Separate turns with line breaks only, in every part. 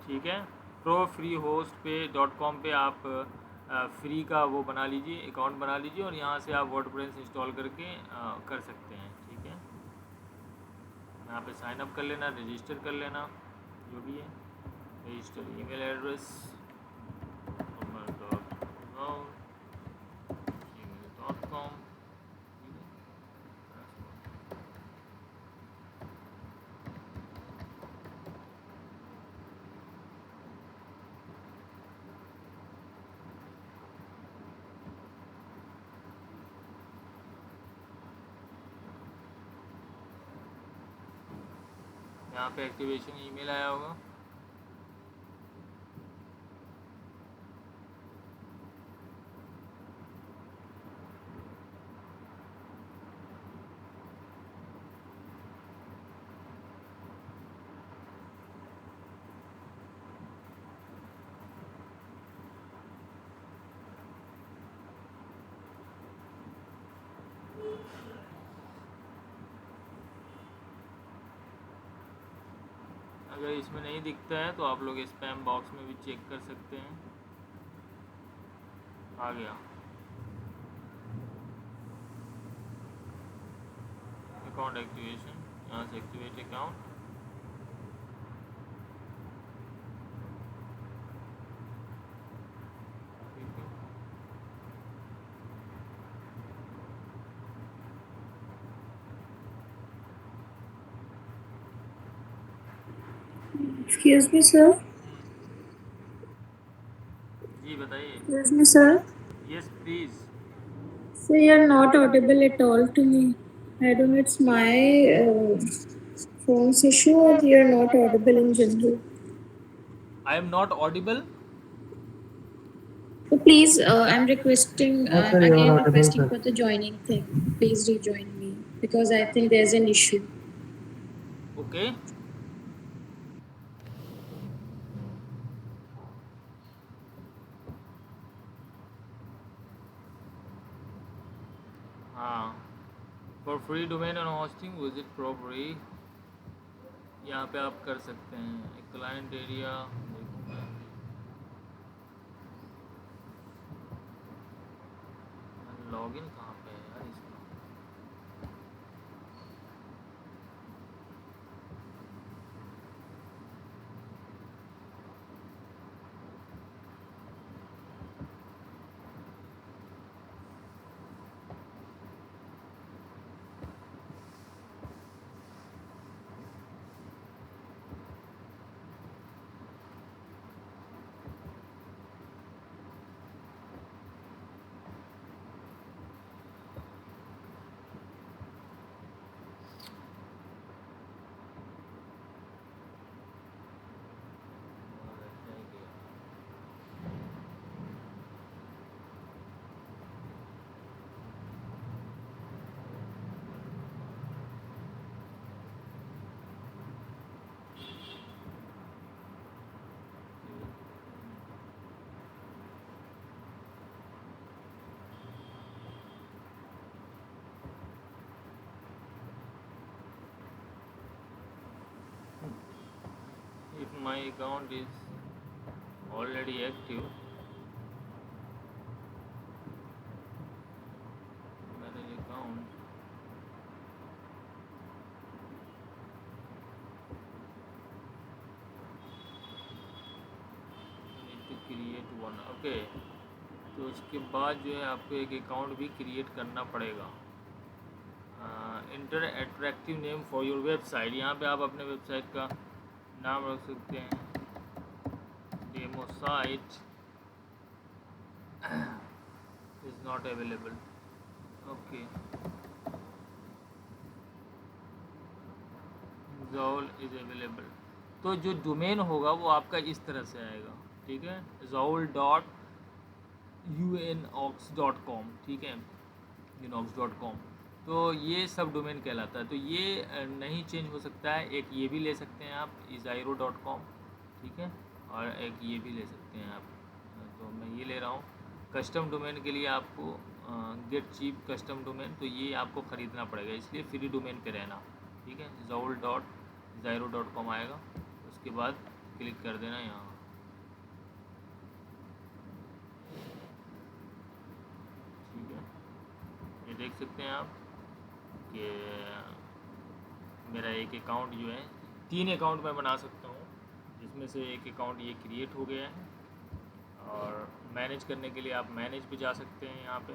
ठीक है। Pro free host पे .com पे आप फ्री का वो बना लीजिए, अकाउंट बना लीजिए और यहाँ से आप वर्डप्रेस इंस्टॉल करके कर सकते हैं। ठीक है, यहाँ पे साइन अप कर लेना, रजिस्टर कर लेना, जो भी है। Register email address gmail.com। यहाँ पे एक्टिवेशन ईमेल आया होगा। अगर इसमें नहीं दिखता है तो आप लोग स्पैम बॉक्स में भी चेक कर सकते हैं। आ गया अकाउंट एक्टिवेशन, यहाँ से एक्टिवेट अकाउंट। ठीक है,
Excuse me, sir.
जी बताइए।
Excuse me, sir.
Yes please.
So you're not audible at all to me. I don't know it's my phone's issue or you're not audible in general.
I am not Audible.
So please, I'm requesting,
Yes, sir, you are
again
audible,
requesting
sir.
for the joining thing. Please rejoin me because I think there's an issue.
Okay. हाँ, for free domain and hosting visit ProFree, यहाँ पे आप कर सकते हैं। एक client area देखूँगा, login कहाँ पे है यार इसका। If my account is already active, manage account, need to create one। Okay, तो उसके बाद जो है आपको एक अकाउंट भी क्रिएट करना पड़ेगा। Inter attractive name for your website, यहाँ पे आप अपने वेबसाइट का नाम रख सकते हैं। Demo site is not available. Okay, जॉल is available. तो जो डोमेन होगा वो आपका इस तरह से आएगा। ठीक है, zoul.unox.com। ठीक है, unox.com। तो ये सब डोमेन कहलाता है। तो ये नहीं चेंज हो सकता है। एक ये भी ले सकते हैं आप, ज़ाइरो.com। ठीक है, और एक ये भी ले सकते हैं आप। तो मैं ये ले रहा हूँ। कस्टम डोमेन के लिए आपको गेट चीप कस्टम डोमेन, तो ये आपको ख़रीदना पड़ेगा, इसलिए फ्री डोमेन पे रहना। ठीक है, zoul.ज़ाइरो.com आएगा। उसके बाद क्लिक कर देना यहाँ। ठीक है, ये देख सकते हैं आप कि मेरा एक अकाउंट जो है, 3 अकाउंट मैं बना सकता हूँ, जिसमें से एक अकाउंट ये क्रिएट हो गया है। और मैनेज करने के लिए आप मैनेज पे जा सकते हैं यहाँ पे।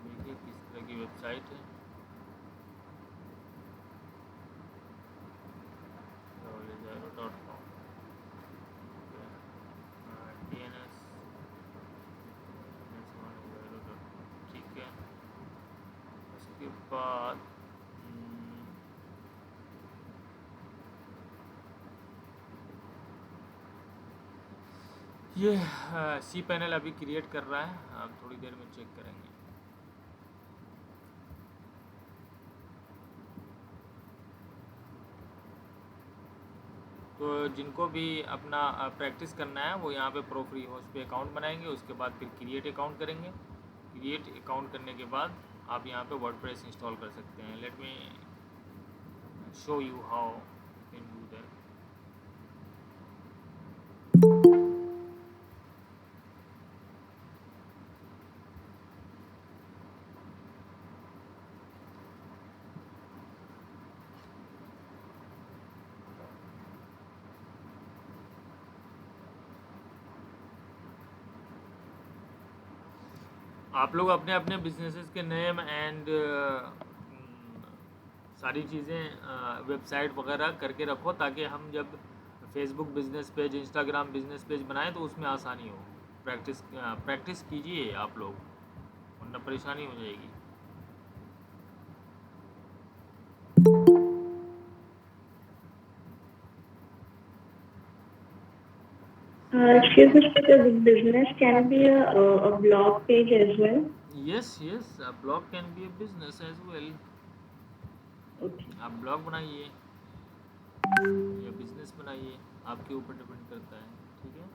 देखिए किस तरह की वेबसाइट है। Zero.com DNS, ठीक है। उसके बाद ये सी पैनल अभी क्रिएट कर रहा है, आप थोड़ी देर में चेक करेंगे। तो जिनको भी अपना प्रैक्टिस करना है वो यहाँ पे प्रो फ्री होस्ट पे अकाउंट बनाएंगे, उसके बाद फिर क्रिएट अकाउंट करेंगे। क्रिएट अकाउंट करने के बाद आप यहाँ पे वर्डप्रेस इंस्टॉल कर सकते हैं। Let me show you how you can do that. आप लोग अपने अपने बिजनेसेस के नेम एंड सारी चीज़ें वेबसाइट वगैरह करके रखो, ताकि हम जब Facebook business page, Instagram business page बनाएं तो उसमें आसानी हो। प्रैक्टिस कीजिए आप लोग, वरना परेशानी हो जाएगी।
Excuse me, the business can be a blog page as well.
Yes, a blog can be a business as well.
Okay.
आप ब्लॉग बनाइए या बिजनेस बनाइए, आपके ऊपर डिपेंड करता है। ठीक है,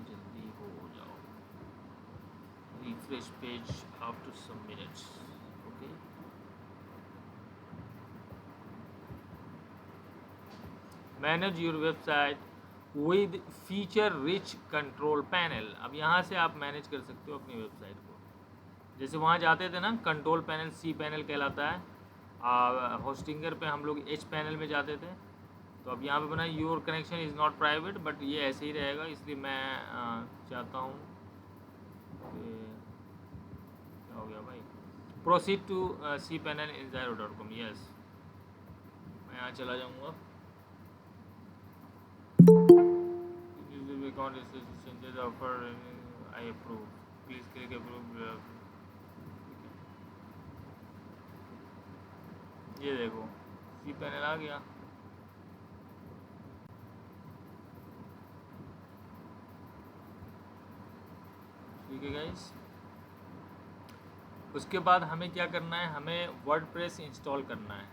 जल्दी हो जाओ। Refresh page after some minutes. Okay, manage your website with feature rich control panel. अब यहाँ से आप मैनेज कर सकते हो अपनी वेबसाइट को। जैसे वहाँ जाते थे ना, कंट्रोल पैनल सी पैनल कहलाता है। होस्टिंगर पे हम लोग एच पैनल में जाते थे। तो अब यहाँ पे बना your connection is not private, but ये ऐसे ही रहेगा। इसलिए मैं चाहता हूँ कि क्या हो गया भाई, proceed to C panel in Zero.com। Yes, मैं यहाँ चला जाऊँगा। Account is changes offer I approve, please click approve। ये देखो सी पैनल आ गया। ठीक है गाइस, उसके बाद हमें क्या करना है, हमें वर्डप्रेस इंस्टॉल करना है।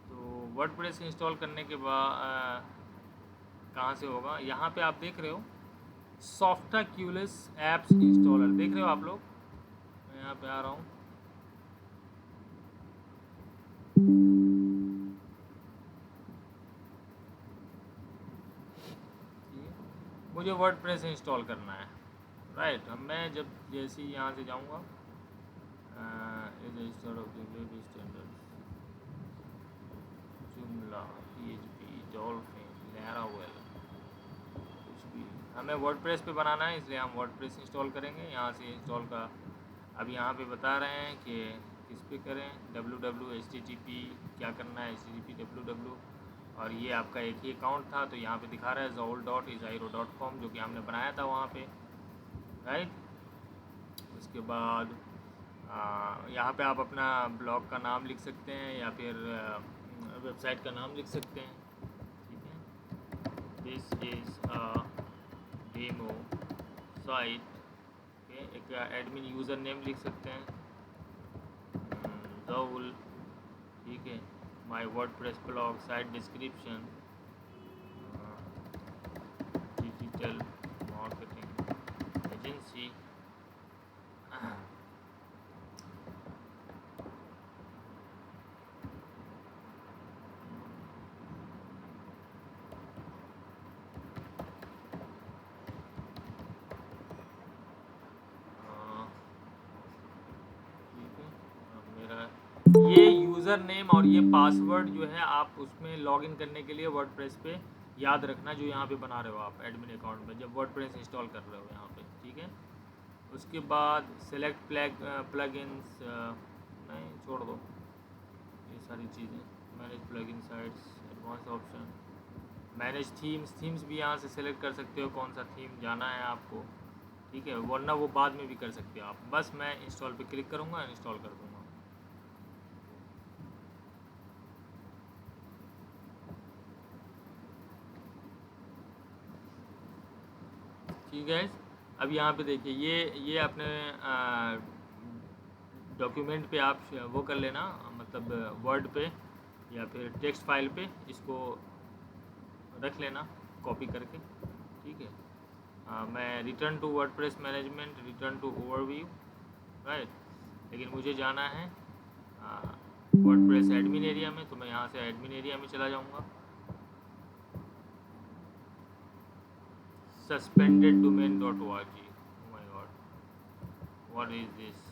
तो वर्डप्रेस इंस्टॉल करने के बाद कहाँ से होगा, यहाँ पे आप देख रहे हो सॉफ्टाक्यूलस एप्स इंस्टॉलर, देख रहे हो आप लोग। मैं यहाँ पे आ रहा हूँ। मुझे वर्डप्रेस इंस्टॉल करना है, राइट। अब मैं जब जैसे ही यहाँ से जाऊँगा, जुमला, PHP, डॉल्फिन, लैरावेल, कुछ भी हमें वर्डप्रेस पे बनाना है, इसलिए हम वर्डप्रेस इंस्टॉल करेंगे। यहाँ से इंस्टॉल का अब यहाँ पे बता रहे हैं कि किस पे करें, www http क्या करना है, http www। और ये आपका एक ही अकाउंट था, तो यहाँ पे दिखा रहा है zool.isiro.com, जो कि हमने बनाया था वहाँ पे, राइट। उसके बाद यहाँ पे आप अपना ब्लॉग का नाम लिख सकते हैं या फिर वेबसाइट का नाम लिख सकते हैं। ठीक है, this is a demo site. एक एडमिन यूज़र नेम लिख सकते हैं, जोल। ठीक है, my WordPress blog, site description, digital marketing agency. ठीक है, मेरा ये यूज़र नेम और ये पासवर्ड जो है आप उसमें लॉगिन करने के लिए वर्डप्रेस पे याद रखना, जो यहाँ पे बना रहे हो आप एडमिन अकाउंट में, जब वर्डप्रेस इंस्टॉल कर रहे हो यहाँ पे। ठीक है, उसके बाद सेलेक्ट प्लगइन्स, नहीं छोड़ दो ये सारी चीज़ें। Manage plugin sites, advance option, manage themes भी यहाँ से सेलेक्ट कर सकते हो कौन सा थीम जाना है आपको। ठीक है, वरना वो बाद में भी कर सकते हो आप। बस मैं इंस्टॉल पे क्लिक करूँगा, इंस्टॉल कर दूँगा। ठीक है, अब यहाँ पे देखिए ये अपने डॉक्यूमेंट पे आप वो कर लेना, मतलब वर्ड पे या फिर टेक्स्ट फाइल पे इसको रख लेना कॉपी करके। ठीक है, मैं return to WordPress management, return to overview, right. लेकिन मुझे जाना है वर्डप्रेस एडमिन एरिया में, तो मैं यहाँ से एडमिन एरिया में चला जाऊँगा। suspendeddomain.org, oh my god, what is this?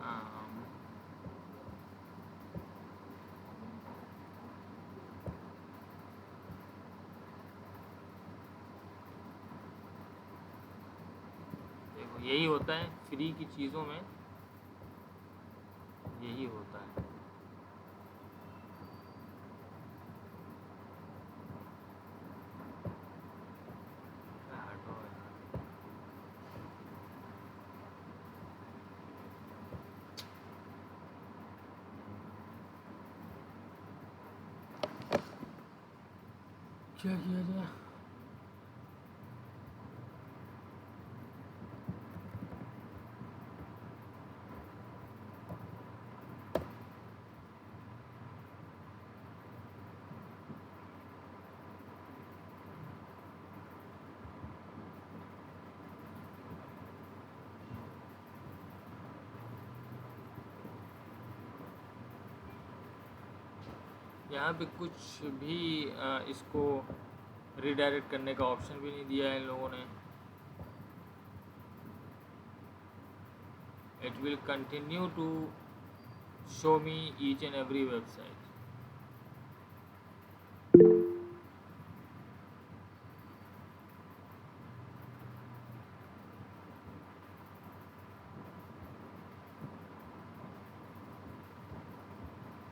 um, देखो यही होता है फ्री की चीज़ों में, यही होता है। हटो यार। क्या किया जाए? यहाँ पे कुछ भी इसको रीडायरेक्ट करने का ऑप्शन भी नहीं दिया है इन लोगों ने। It will continue to show me each and every website.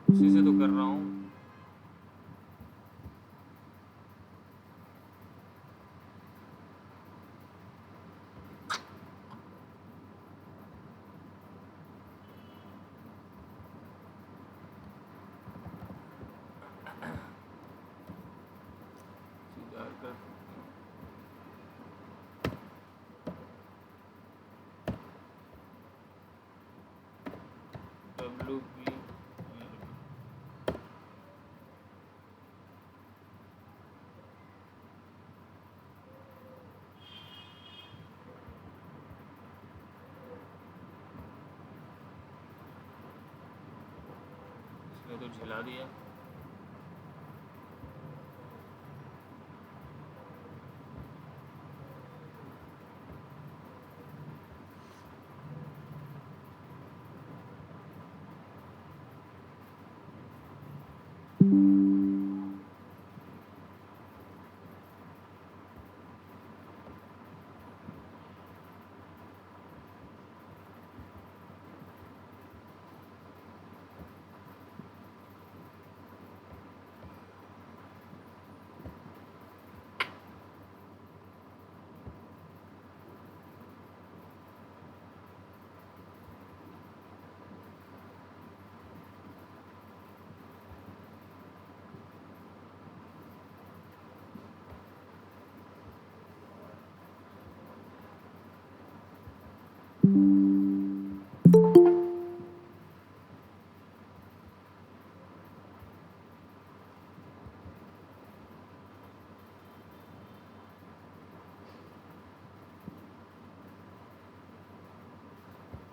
उसी से तो कर रहा हूँ। WP इसने तो झिला दिया।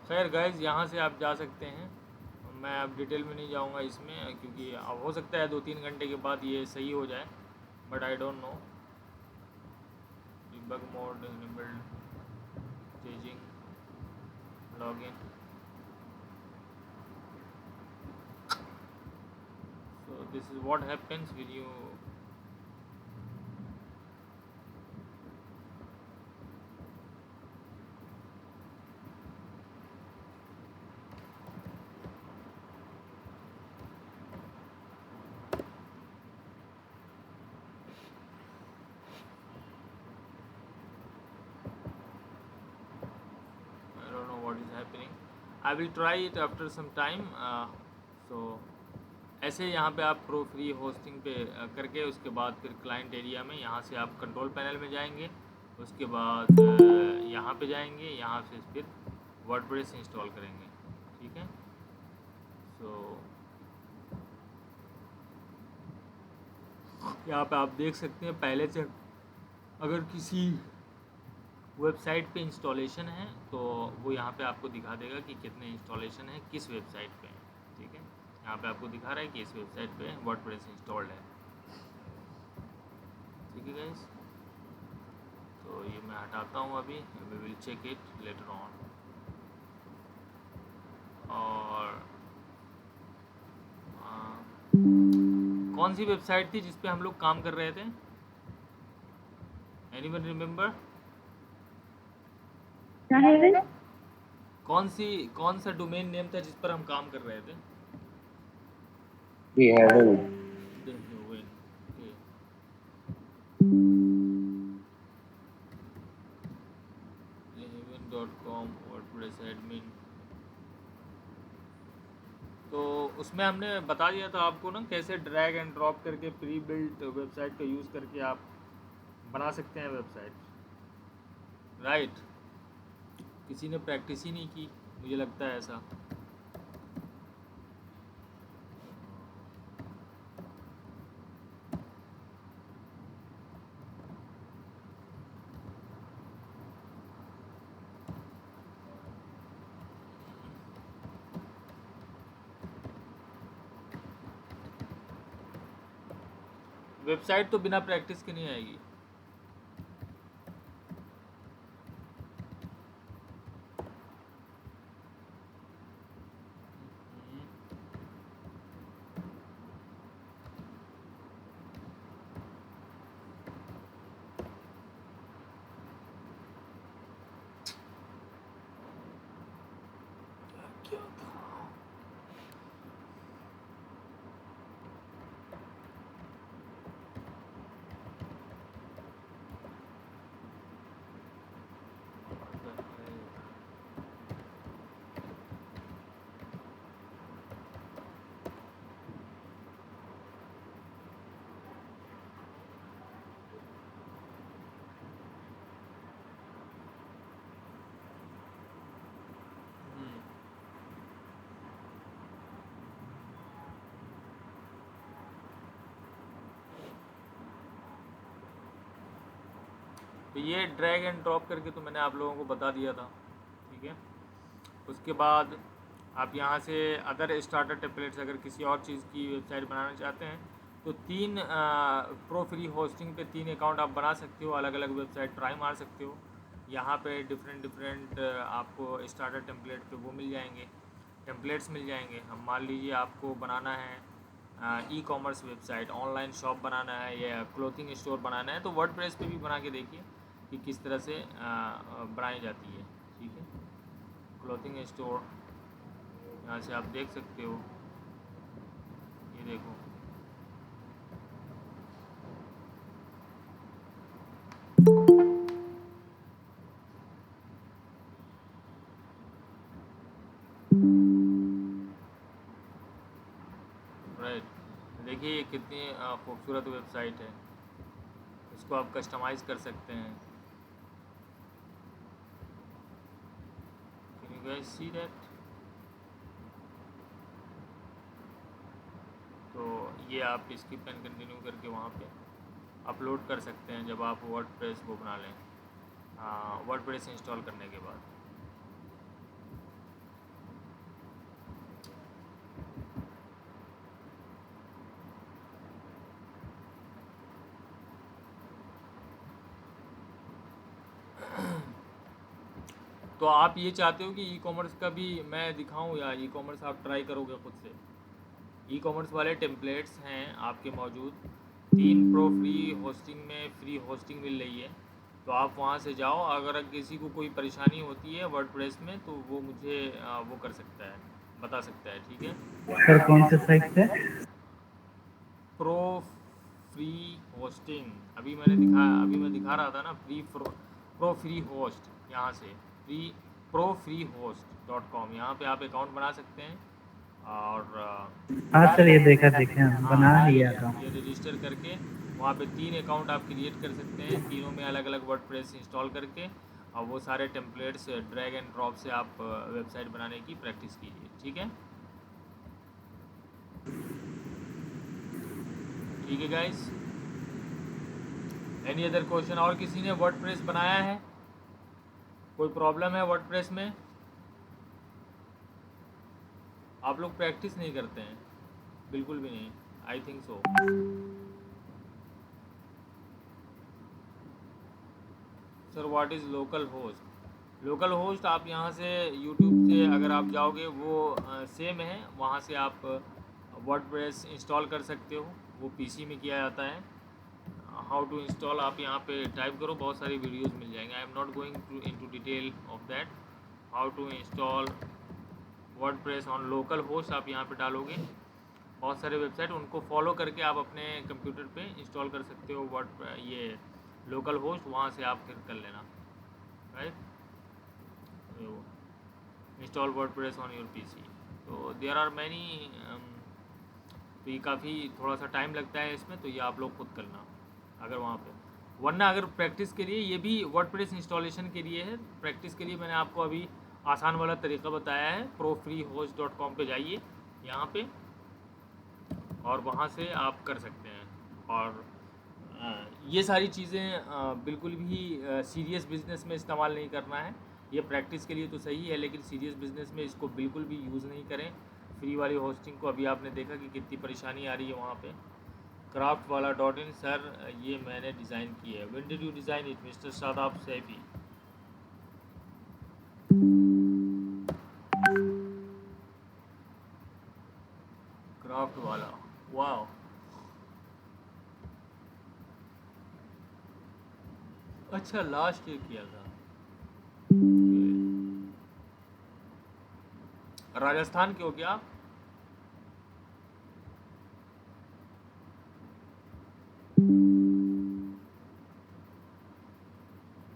खैर गाइज यहाँ से आप जा सकते हैं, मैं अब डिटेल में नहीं जाऊँगा इसमें, क्योंकि अब हो सकता है 2-3 घंटे के बाद ये सही हो जाए, but I don't know. Debug mode enabled, staging, login. So this is what happens when you I don't know what is happening. I will try it after some time. So ऐसे यहाँ पे आप प्रो फ्री होस्टिंग पे करके उसके बाद फिर client area में यहाँ से आप कंट्रोल पैनल में जाएंगे, उसके बाद यहाँ पे जाएंगे, यहाँ से फिर वर्डप्रेस इंस्टॉल करेंगे, ठीक है। सो यहाँ पे आप देख सकते हैं पहले से अगर किसी वेबसाइट पे इंस्टॉलेशन है तो वो यहाँ पे आपको दिखा देगा कि कितने इंस्टॉलेशन है किस वेबसाइट पे, ठीक है। यहाँ पे आपको दिखा रहा है कि इस वेबसाइट पे वर्डप्रेस इंस्टॉल्ड है, ठीक है गाइस। तो ये मैं हटाता हूँ अभी, we will check it later on. और कौन सी वेबसाइट थी जिस पे हम लोग काम कर रहे थे? Anyone remember? कौन सा डोमेन नेम था जिस पर हम काम कर रहे थे?
We haven't.
heaven.com WordPress admin. तो उसमें हमने बता दिया था आपको ना कैसे ड्रैग एंड ड्रॉप करके प्री बिल्ट वेबसाइट का यूज़ करके आप बना सकते हैं वेबसाइट, राइट। किसी ने प्रैक्टिस ही नहीं की, मुझे लगता है ऐसा। वेबसाइट तो बिना प्रैक्टिस के नहीं आएगी। क्या था? तो ये ड्रैग एंड ड्रॉप करके तो मैंने आप लोगों को बता दिया था, ठीक है। उसके बाद आप यहाँ से अदर स्टार्टर टेम्पलेट्स अगर किसी और चीज़ की वेबसाइट बनाना चाहते हैं तो 3 प्रो फ्री होस्टिंग पे 3 अकाउंट आप बना सकते हो, अलग अलग वेबसाइट ट्राई मार सकते हो। यहाँ पे डिफरेंट आपको स्टार्टर टेम्पलेट पे वो मिल जाएंगे, टेम्पलेट्स मिल जाएंगे। हम मान लीजिए आपको बनाना है e commerce website, online shop बनाना है या क्लोथिंग स्टोर बनाना है, तो वर्डप्रेस पे भी बना के देखिए कि किस तरह से बनाई जाती है, ठीक है। क्लोथिंग स्टोर यहाँ से आप देख सकते हो, ये देखो राइट। देखिए ये कितनी खूबसूरत वेबसाइट है, इसको आप कस्टमाइज़ कर सकते हैं। Can you guys see that? तो ये आप स्किप एंड कंटिन्यू करके वहाँ पे अपलोड कर सकते हैं जब आप वर्डप्रेस वो बना लें, वर्डप्रेस इंस्टॉल करने के बाद। तो आप ये चाहते हो कि ई कॉमर्स का भी मैं दिखाऊं, या ई कॉमर्स आप ट्राई करोगे खुद से? ई कॉमर्स वाले टेम्पलेट्स हैं आपके मौजूद। 3 प्रो फ्री होस्टिंग में फ्री होस्टिंग मिल रही है, तो आप वहाँ से जाओ। अगर किसी को कोई परेशानी होती है वर्डप्रेस में तो वो मुझे वो कर सकता है, बता सकता है, ठीक है।
सर कौन से साइट से?
प्रो फ्री होस्टिंग, अभी मैं दिखा रहा था ना, प्रो फ्री होस्ट, यहाँ से प्रो फ्री होस्ट .com, यहाँ पे आप अकाउंट बना सकते हैं और
हाँ सर ये देखा बना
हाँ,
लिया था।
ये रजिस्टर करके वहाँ पे 3 अकाउंट आप क्रिएट कर सकते हैं, तीनों में अलग अलग वर्डप्रेस इंस्टॉल करके, और वो सारे टेम्पलेट्स ड्रैग एंड ड्रॉप से आप वेबसाइट बनाने की प्रैक्टिस कीजिए, ठीक है। ठीक है गाइस, एनी अदर क्वेश्चन? और किसी ने वर्डप्रेस बनाया है? कोई प्रॉब्लम है वर्डप्रेस में? आप लोग प्रैक्टिस नहीं करते हैं? बिल्कुल भी नहीं, I think so. Sir what is local host? Local host आप यहाँ से यूट्यूब से अगर आप जाओगे वो सेम है, वहाँ से आप वर्डप्रेस इंस्टॉल कर सकते हो, वो पीसी में किया जाता है। हाउ टू इंस्टॉल आप यहाँ पे टाइप करो, बहुत सारी वीडियोस मिल जाएंगे। I am not going to into detail of that. How to install WordPress on local host आप यहाँ पे डालोगे, बहुत सारे वेबसाइट, उनको फॉलो करके आप अपने कंप्यूटर पे इंस्टॉल कर सकते हो ये लोकल होस्ट, वहाँ से आप फिर कर लेना, right. Install WordPress on your PC. तो देयर आर मैनी, तो ये काफ़ी थोड़ा सा टाइम लगता है इसमें, तो ये आप लोग खुद करना अगर वहाँ पे, वरना अगर प्रैक्टिस के लिए, ये भी वर्डप्रेस इंस्टॉलेशन के लिए है, प्रैक्टिस के लिए मैंने आपको अभी आसान वाला तरीका बताया है। profreehost.com पे जाइए यहाँ पे, और वहाँ से आप कर सकते हैं। और ये सारी चीज़ें बिल्कुल भी सीरियस बिजनेस में इस्तेमाल नहीं करना है। ये प्रैक्टिस के लिए तो सही है, लेकिन सीरियस बिजनेस में इसको बिल्कुल भी यूज़ नहीं करें। फ्री वाली होस्टिंग को अभी आपने देखा कि कितनी परेशानी आ रही है वहाँ पे। क्राफ्ट वाला .in सर ये मैंने डिज़ाइन की है। When did you design it mister Shadab Saifi? Craft वाला, वाह, अच्छा लास्ट ईयर किया था। राजस्थान के हो क्या आप?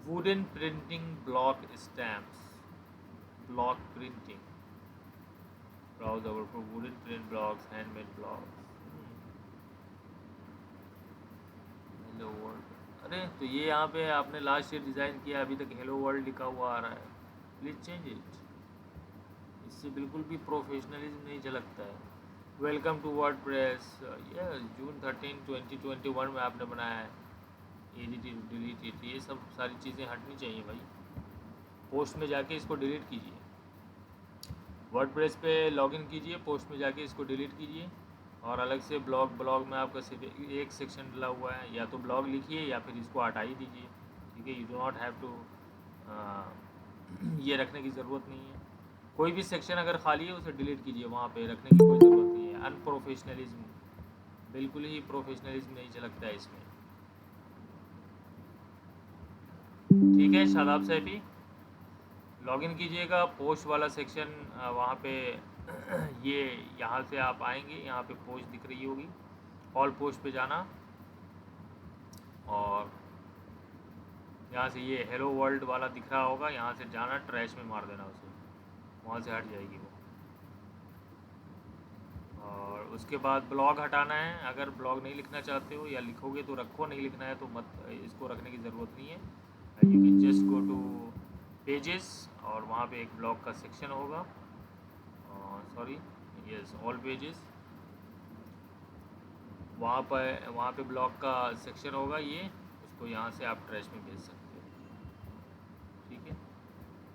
Wooden printing, block stamps, block printing, browse over for wooden print blocks, handmade blocks. Hello world, अरे तो ये यहाँ पे आपने लास्ट ईयर डिज़ाइन किया, अभी तक हेलो वर्ल्ड लिखा हुआ आ रहा है। प्लीज़ चेंज इट, इससे बिल्कुल भी प्रोफेशनलिज्म नहीं झलकता है। वेलकम टू वर्डप्रेस, ये जून 13, 2021 में आपने बनाया है। एडिट इट, डिलीट इट, ये सब सारी चीज़ें हटनी चाहिए भाई। पोस्ट में जाके इसको डिलीट कीजिए, वर्डप्रेस पे लॉगिन कीजिए, पोस्ट में जाके इसको डिलीट कीजिए, और अलग से ब्लॉग में आपका सिर्फ एक सेक्शन डला हुआ है, या तो ब्लॉग लिखिए या फिर इसको हटा ही दीजिए, ठीक है। You do not have to ये रखने की ज़रूरत नहीं है। कोई भी सेक्शन अगर खाली है उसे डिलीट कीजिए, वहाँ पे रखने की कोई ज़रूरत नहीं है। अनप्रोफेशनलिज्म, बिल्कुल ही प्रोफेशनलिज्म नहीं झलकता है इसमें, ठीक है। शादाब साहबी, लॉगिन कीजिएगा, पोस्ट वाला सेक्शन वहाँ पे ये यहाँ से आप आएंगे, यहाँ पे पोस्ट दिख रही होगी, ऑल पोस्ट पे जाना, और यहाँ से ये हेलो वर्ल्ड वाला दिख रहा होगा, यहाँ से जाना, ट्रैश में मार देना उसे, वहाँ से हट जाएगी वो। और उसके बाद ब्लॉग हटाना है। अगर ब्लॉग नहीं लिखना चाहते हो, या लिखोगे तो रखो, नहीं लिखना है तो मत, इसको रखने की ज़रूरत नहीं है। You can just go two pages, और वहाँ पे एक ब्लॉग का सेक्शन होगा, सॉरी यस, ऑल पेजेस, वहाँ पे ब्लॉग का सेक्शन होगा, ये उसको यहाँ से आप ट्रैश में भेज सकते हो, ठीक है।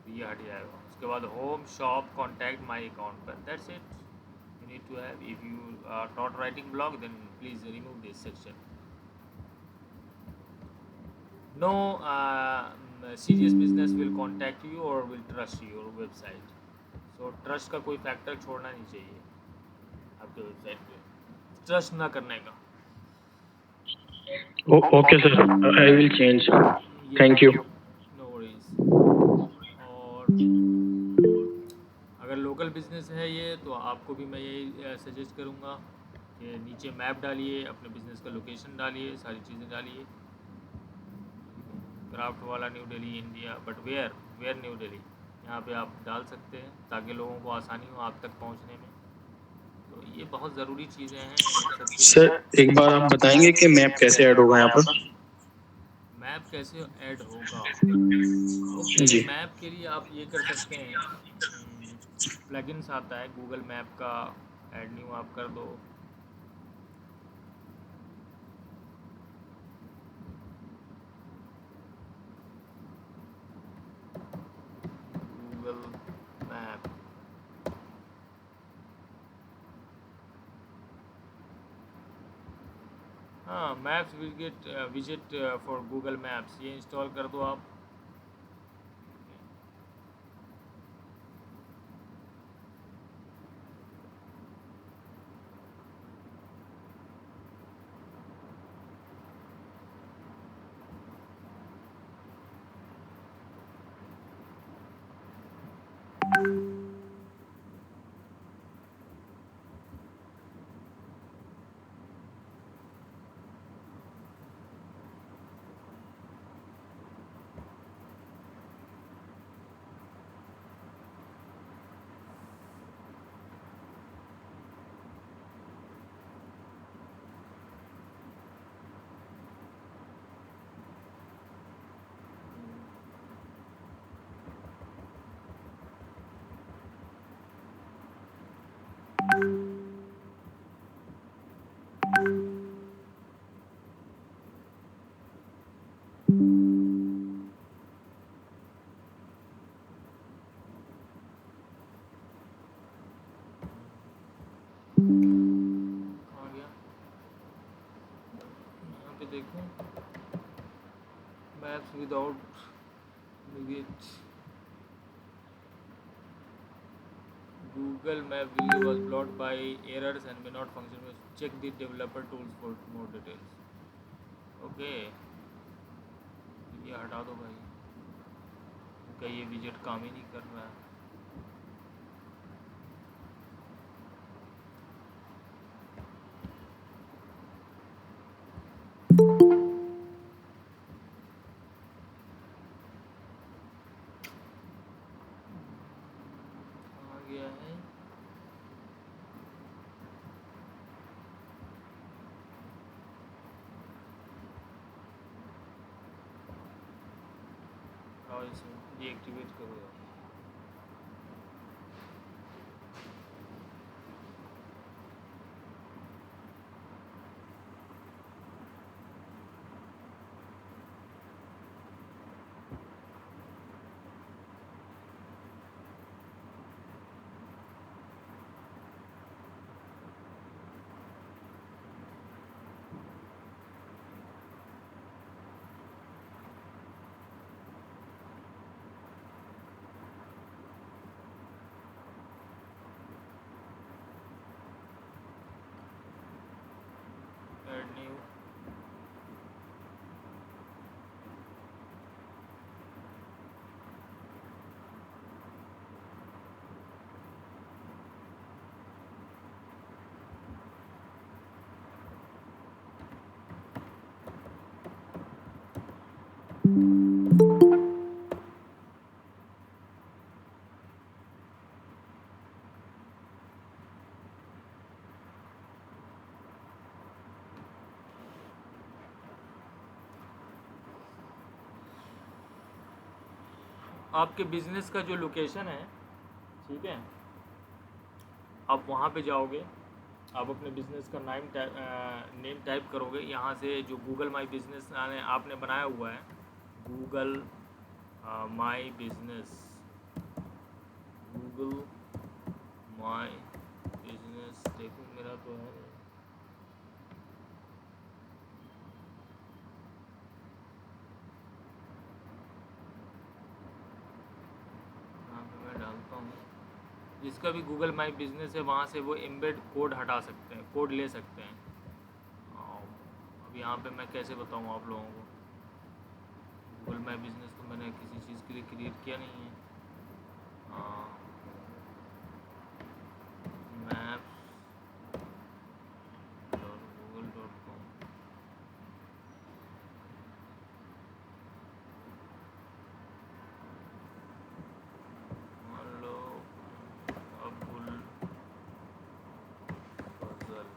तो ये हट जाएगा। उसके बाद home, shop, contact, my account पर, that's it you need to have. If you are not writing blog, then please remove this section. No serious business will contact you और will trust your website. So trust का कोई factor छोड़ना नहीं चाहिए आपके website पे, trust ना करने का।
Okay, sir. I will change. Thank you.
No worries. और अगर लोकल बिजनेस है ये तो आपको भी मैं यही सजेस्ट करूँगा कि नीचे मैप डालिए, अपने बिजनेस का लोकेशन डालिए, सारी चीज़ें डालिए। क्राफ्ट वाला New Delhi India, but where New Delhi यहाँ पे आप डाल सकते हैं ताकि लोगों को आसानी हो आप तक पहुँचने में। तो ये बहुत ज़रूरी चीज़ें हैं इन सब के
सर,
लिए।
एक बार आप बताएंगे कि मैप कैसे ऐड होगा यहाँ पर?
मैप कैसे ऐड होगा?
जी।
ओके, मैप के लिए आप ये कर सकते हैं, प्लगइन्स आता है गूगल मैप का, ऐड न्यू आप कर दो। गूगल मैप, हाँ, maps visit for Google maps, ये इंस्टॉल कर दो आप। आ गया, यहाँ पे देखो maps without visit Google Map video was blocked by errors and may not function. Check the developer tools for more details. Okay, ये हटा दो भाई, उनका ये विजिट काम ही नहीं कर रहा है। आ गया है, और इसमें डीएक्टिवेट करो। ऐड न्यू, आपके बिजनेस का जो लोकेशन है, ठीक है, आप वहाँ पे जाओगे, आप अपने बिजनेस का नेम टाइप करोगे। यहाँ से जो गूगल माई बिजनेस आपने बनाया हुआ है, Google my business, Google my business, देखो मेरा तो है, जिसका भी गूगल माई बिजनेस है वहाँ से वो एम्बेड कोड हटा सकते हैं, कोड ले सकते हैं। अब यहाँ पे मैं कैसे बताऊँ आप लोगों को, गूगल माई बिजनेस तो मैंने किसी चीज़ के लिए क्रिएट किया नहीं है। maps.google.com। मान लो अबुल फजल,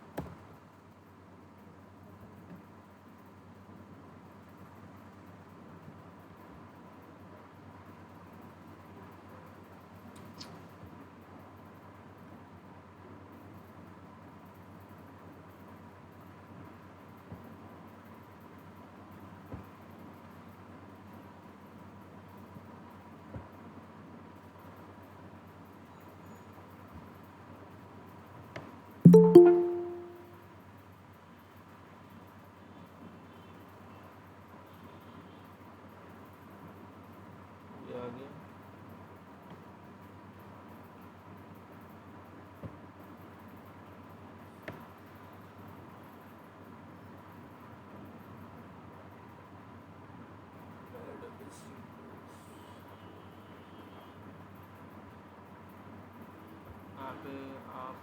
ये आ गया। यहाँ पे आप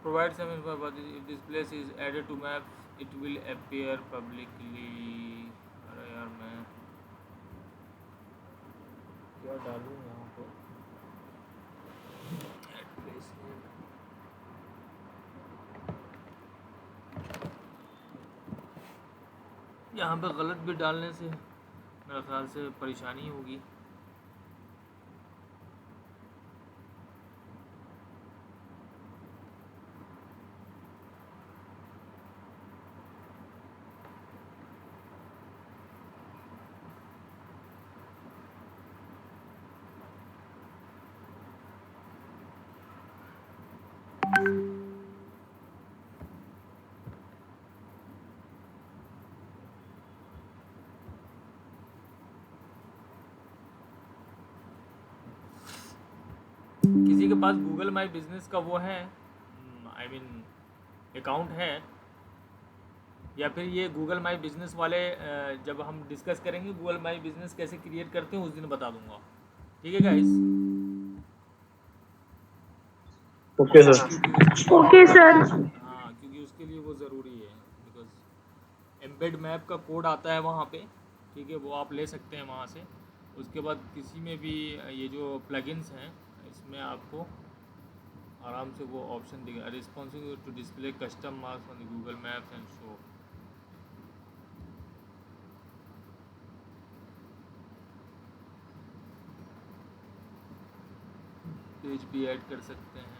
provide some info about this. If this place is added to maps, it will appear publicly। अरे यार मैं क्या डालूँ यहाँ पे, add place name। यहाँ पे गलत भी डालने से मेरे ख्याल से परेशानी होगी। किसी के पास गूगल माई बिजनेस का वो है, आई मीन अकाउंट है, या फिर ये गूगल माई बिजनेस वाले जब हम डिस्कस करेंगे गूगल माई बिजनेस कैसे क्रिएट करते हैं उस दिन बता दूंगा। ठीक है guys?
Okay sir.
Okay sir.
हाँ, क्योंकि उसके लिए वो ज़रूरी है, बिकॉज एम्बेड मैप का कोड आता है वहाँ पे। ठीक है, वो आप ले सकते हैं वहाँ से। उसके बाद किसी में भी ये जो प्लगइन्स हैं इसमें आपको आराम से वो ऑप्शन दिखेगा, responsive to display custom marks on the Google maps and show. Page भी ऐड कर सकते हैं।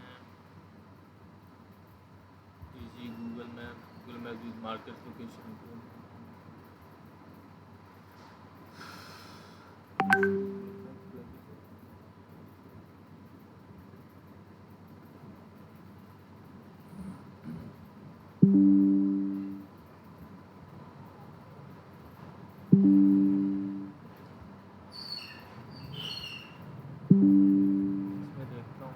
Google map with market location. इसमें देखता हूँ।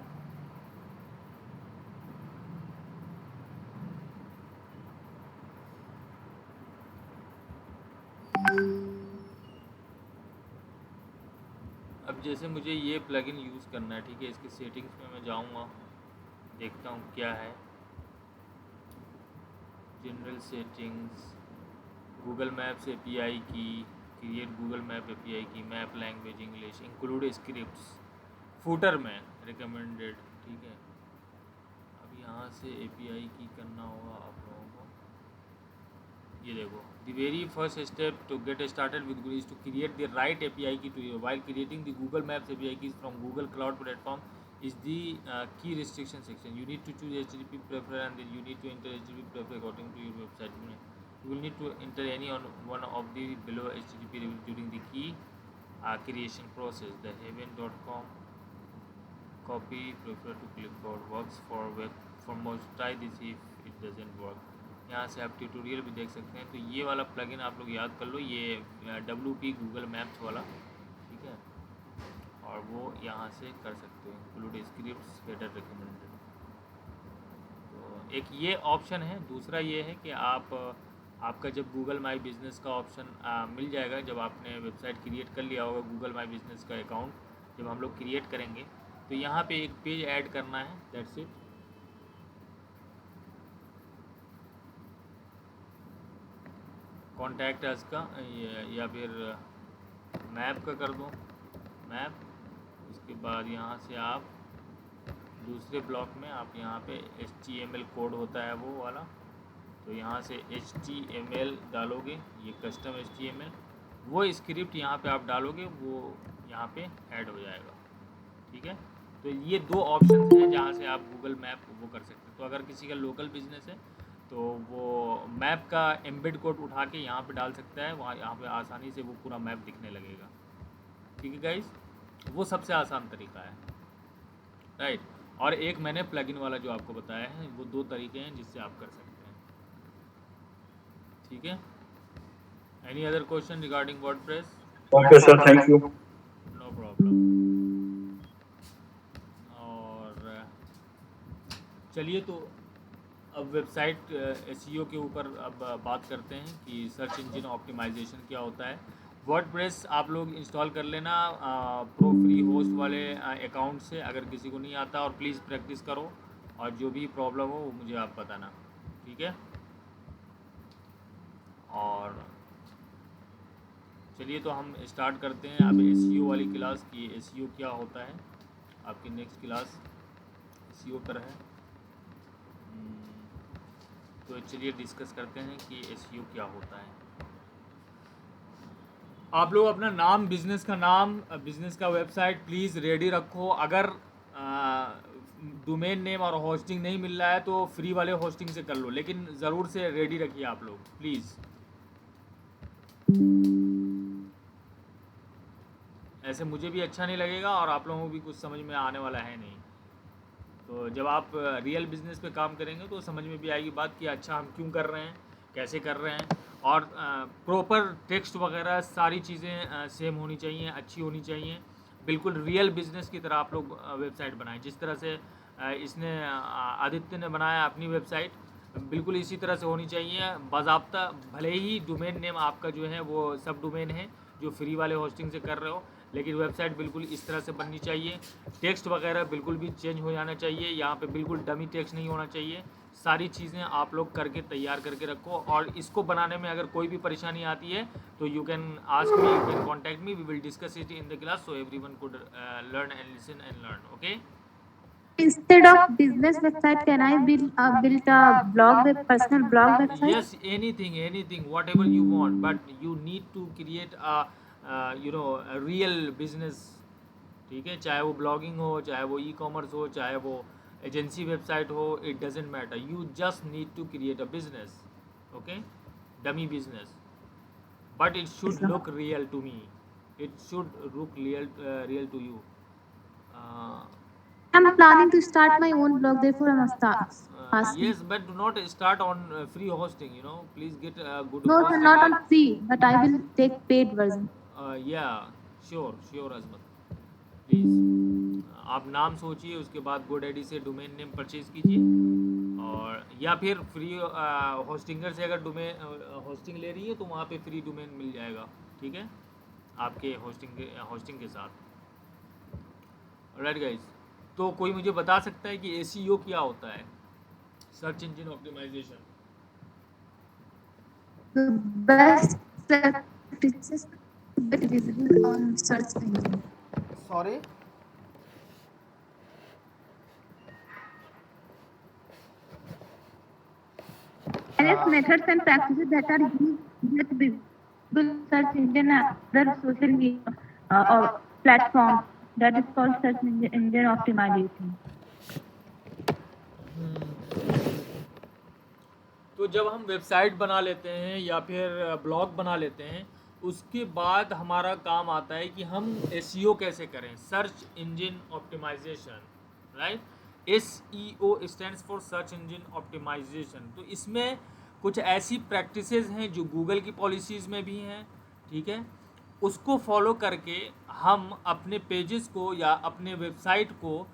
अब जैसे मुझे ये प्लगइन यूज़ करना है, ठीक है, इसकी सेटिंग्स में मैं जाऊँगा, देखता हूँ क्या है। General settings, Google Maps API की, क्रिएट गूगल मैप एपीआई की, map language English, include scripts, footer में रिकमेंडेड। ठीक है, अब यहाँ से एपीआई की करना होगा आप लोगों को। ये देखो, the very first step to get started with Google is to create the right API key to you. While creating the Google Maps API key from Google Cloud Platform is the key restriction section. You need to choose HTTP prefer and then you need to enter HTTP prefer according to your website. You will need to enter any on one of the below HTTP during the key creation process. The heaven.com copy prefer to clipboard works for web. For most try this if it doesn't work. यहाँ से आप tutorial भी देख सकते हैं। तो ये वाला प्लगइन आप लोग याद कर लो, ये WP गूगल मैप्स वाला। ठीक है, और वो यहाँ से कर सकते हो, इंक्लूड स्क्रिप्ट्स हेडर रिकमेंडेड। तो एक ये ऑप्शन है। दूसरा ये है कि आपका जब गूगल माई बिज़नेस का ऑप्शन मिल जाएगा, जब आपने वेबसाइट क्रिएट कर लिया होगा गूगल माई बिज़नेस का अकाउंट जब हम लोग क्रिएट करेंगे, तो यहाँ पे एक पेज ऐड करना है, दैट्स इट। कॉन्टैक्ट अस का या फिर मैप का कर दो, मैप। उसके बाद यहाँ से आप दूसरे ब्लॉक में आप यहाँ पे HTML कोड होता है वो वाला, तो यहाँ से HTML डालोगे, ये कस्टम HTML, वो स्क्रिप्ट यहाँ पे आप डालोगे, वो यहाँ पे ऐड हो जाएगा, ठीक है। तो ये दो ऑप्शन हैं जहाँ से आप गूगल मैप वो कर सकते हैं। तो अगर किसी का लोकल बिजनेस है तो वो मैप का एम्बेड कोड उठा के यहाँ पे डाल सकता है, वहाँ यहाँ पे आसानी से वो पूरा मैप दिखने लगेगा, ठीक है गाइस। वो सबसे आसान तरीका है, राइट। और एक मैंने प्लगइन वाला जो आपको बताया है, वो दो तरीके हैं जिससे आप कर सकते हैं, ठीक है। Any other question regarding WordPress?
Okay, sir. Thank you.
No problem. और चलिए, तो अब वेबसाइट SEO के ऊपर अब बात करते हैं कि सर्च इंजन ऑप्टिमाइजेशन क्या होता है। वर्डप्रेस आप लोग इंस्टॉल कर लेना प्रो फ्री होस्ट वाले अकाउंट से, अगर किसी को नहीं आता, और प्लीज़ प्रैक्टिस करो, और जो भी प्रॉब्लम हो वो मुझे आप बताना, ठीक है। और चलिए, तो हम स्टार्ट करते हैं अब SEO वाली क्लास की। SEO क्या होता है, आपकी नेक्स्ट क्लास SEO पर है। तो चलिए डिस्कस करते हैं कि SEO क्या होता है। आप लोग अपना नाम, बिज़नेस का नाम, बिज़नेस का वेबसाइट प्लीज़ रेडी रखो। अगर डोमेन नेम और होस्टिंग नहीं मिल रहा है तो फ्री वाले होस्टिंग से कर लो, लेकिन ज़रूर से रेडी रखिए आप लोग, प्लीज़। ऐसे मुझे भी अच्छा नहीं लगेगा और आप लोगों को भी कुछ समझ में आने वाला है नहीं। तो जब आप रियल बिज़नेस पे काम करेंगे तो समझ में भी आएगी बात कि अच्छा हम क्यों कर रहे हैं, कैसे कर रहे हैं, और प्रॉपर टेक्स्ट वगैरह सारी चीज़ें सेम होनी चाहिए, अच्छी होनी चाहिए। बिल्कुल रियल बिज़नेस की तरह आप लोग वेबसाइट बनाएं, जिस तरह से इसने आदित्य ने बनाया अपनी वेबसाइट, बिल्कुल इसी तरह से होनी चाहिए बाज़ाब्ता। भले ही डोमेन नेम आपका जो है वो सब डोमेन है जो फ्री वाले होस्टिंग से कर रहे हो, लेकिन वेबसाइट बिल्कुल इस तरह से बननी चाहिए। टेक्स्ट वगैरह बिल्कुल भी चेंज हो जाना चाहिए, यहाँ पे बिल्कुल डमी टेक्स्ट नहीं होना चाहिए। सारी चीज़ें आप लोग करके तैयार करके रखो, और इसको बनाने में अगर कोई भी परेशानी आती है तो you can ask me, you can contact me, we will discuss it in the class, so everyone could learn and listen and learn, okay.
Instead of business website, can I build a blog, personal blog website?
Yes, anything, whatever you want, but you need to create a real business, ठीक है। चाहे वो blogging हो, चाहे वो e-commerce हो, चाहे वो एजेंसी वेबसाइट हो, it doesn't matter, you just need to create a business, okay, dummy business, but it should look real to me, it should look real to you.
I'm planning to start my own blog, therefore I must ask.
Yes, but do not start on free hosting, please get a good
No, sir,
hosting.
not on free, but I will take paid version.
Yeah, sure Azmat, please आप नाम सोचिए, उसके बाद GoDaddy से domain name purchase कीजिए, और या फिर फ्री होस्टिंगर से अगर डोमेन होस्टिंग ले रही है तो वहाँ पे फ्री डोमेन मिल जाएगा, ठीक है, आपके होस्टिंग के साथ। ऑलराइट गाइस, तो कोई मुझे बता सकता है कि SEO क्या होता है, search engine optimisation?
The best practices to get visible on search engine.
Sorry?
Various methods and practices that are used to get visible search engine and other social media or platforms, that is called search engine optimization.
तो जब हम website बना लेते हैं या फिर blog बना लेते हैं, उसके बाद हमारा काम आता है कि हम SEO कैसे करें, search engine optimisation, right. SEO stands for search engine optimisation. तो इसमें कुछ ऐसी प्रैक्टिसेस हैं जो गूगल की पॉलिसीज़ में भी हैं, ठीक है, उसको फॉलो करके हम अपने पेजेस को या अपने वेबसाइट को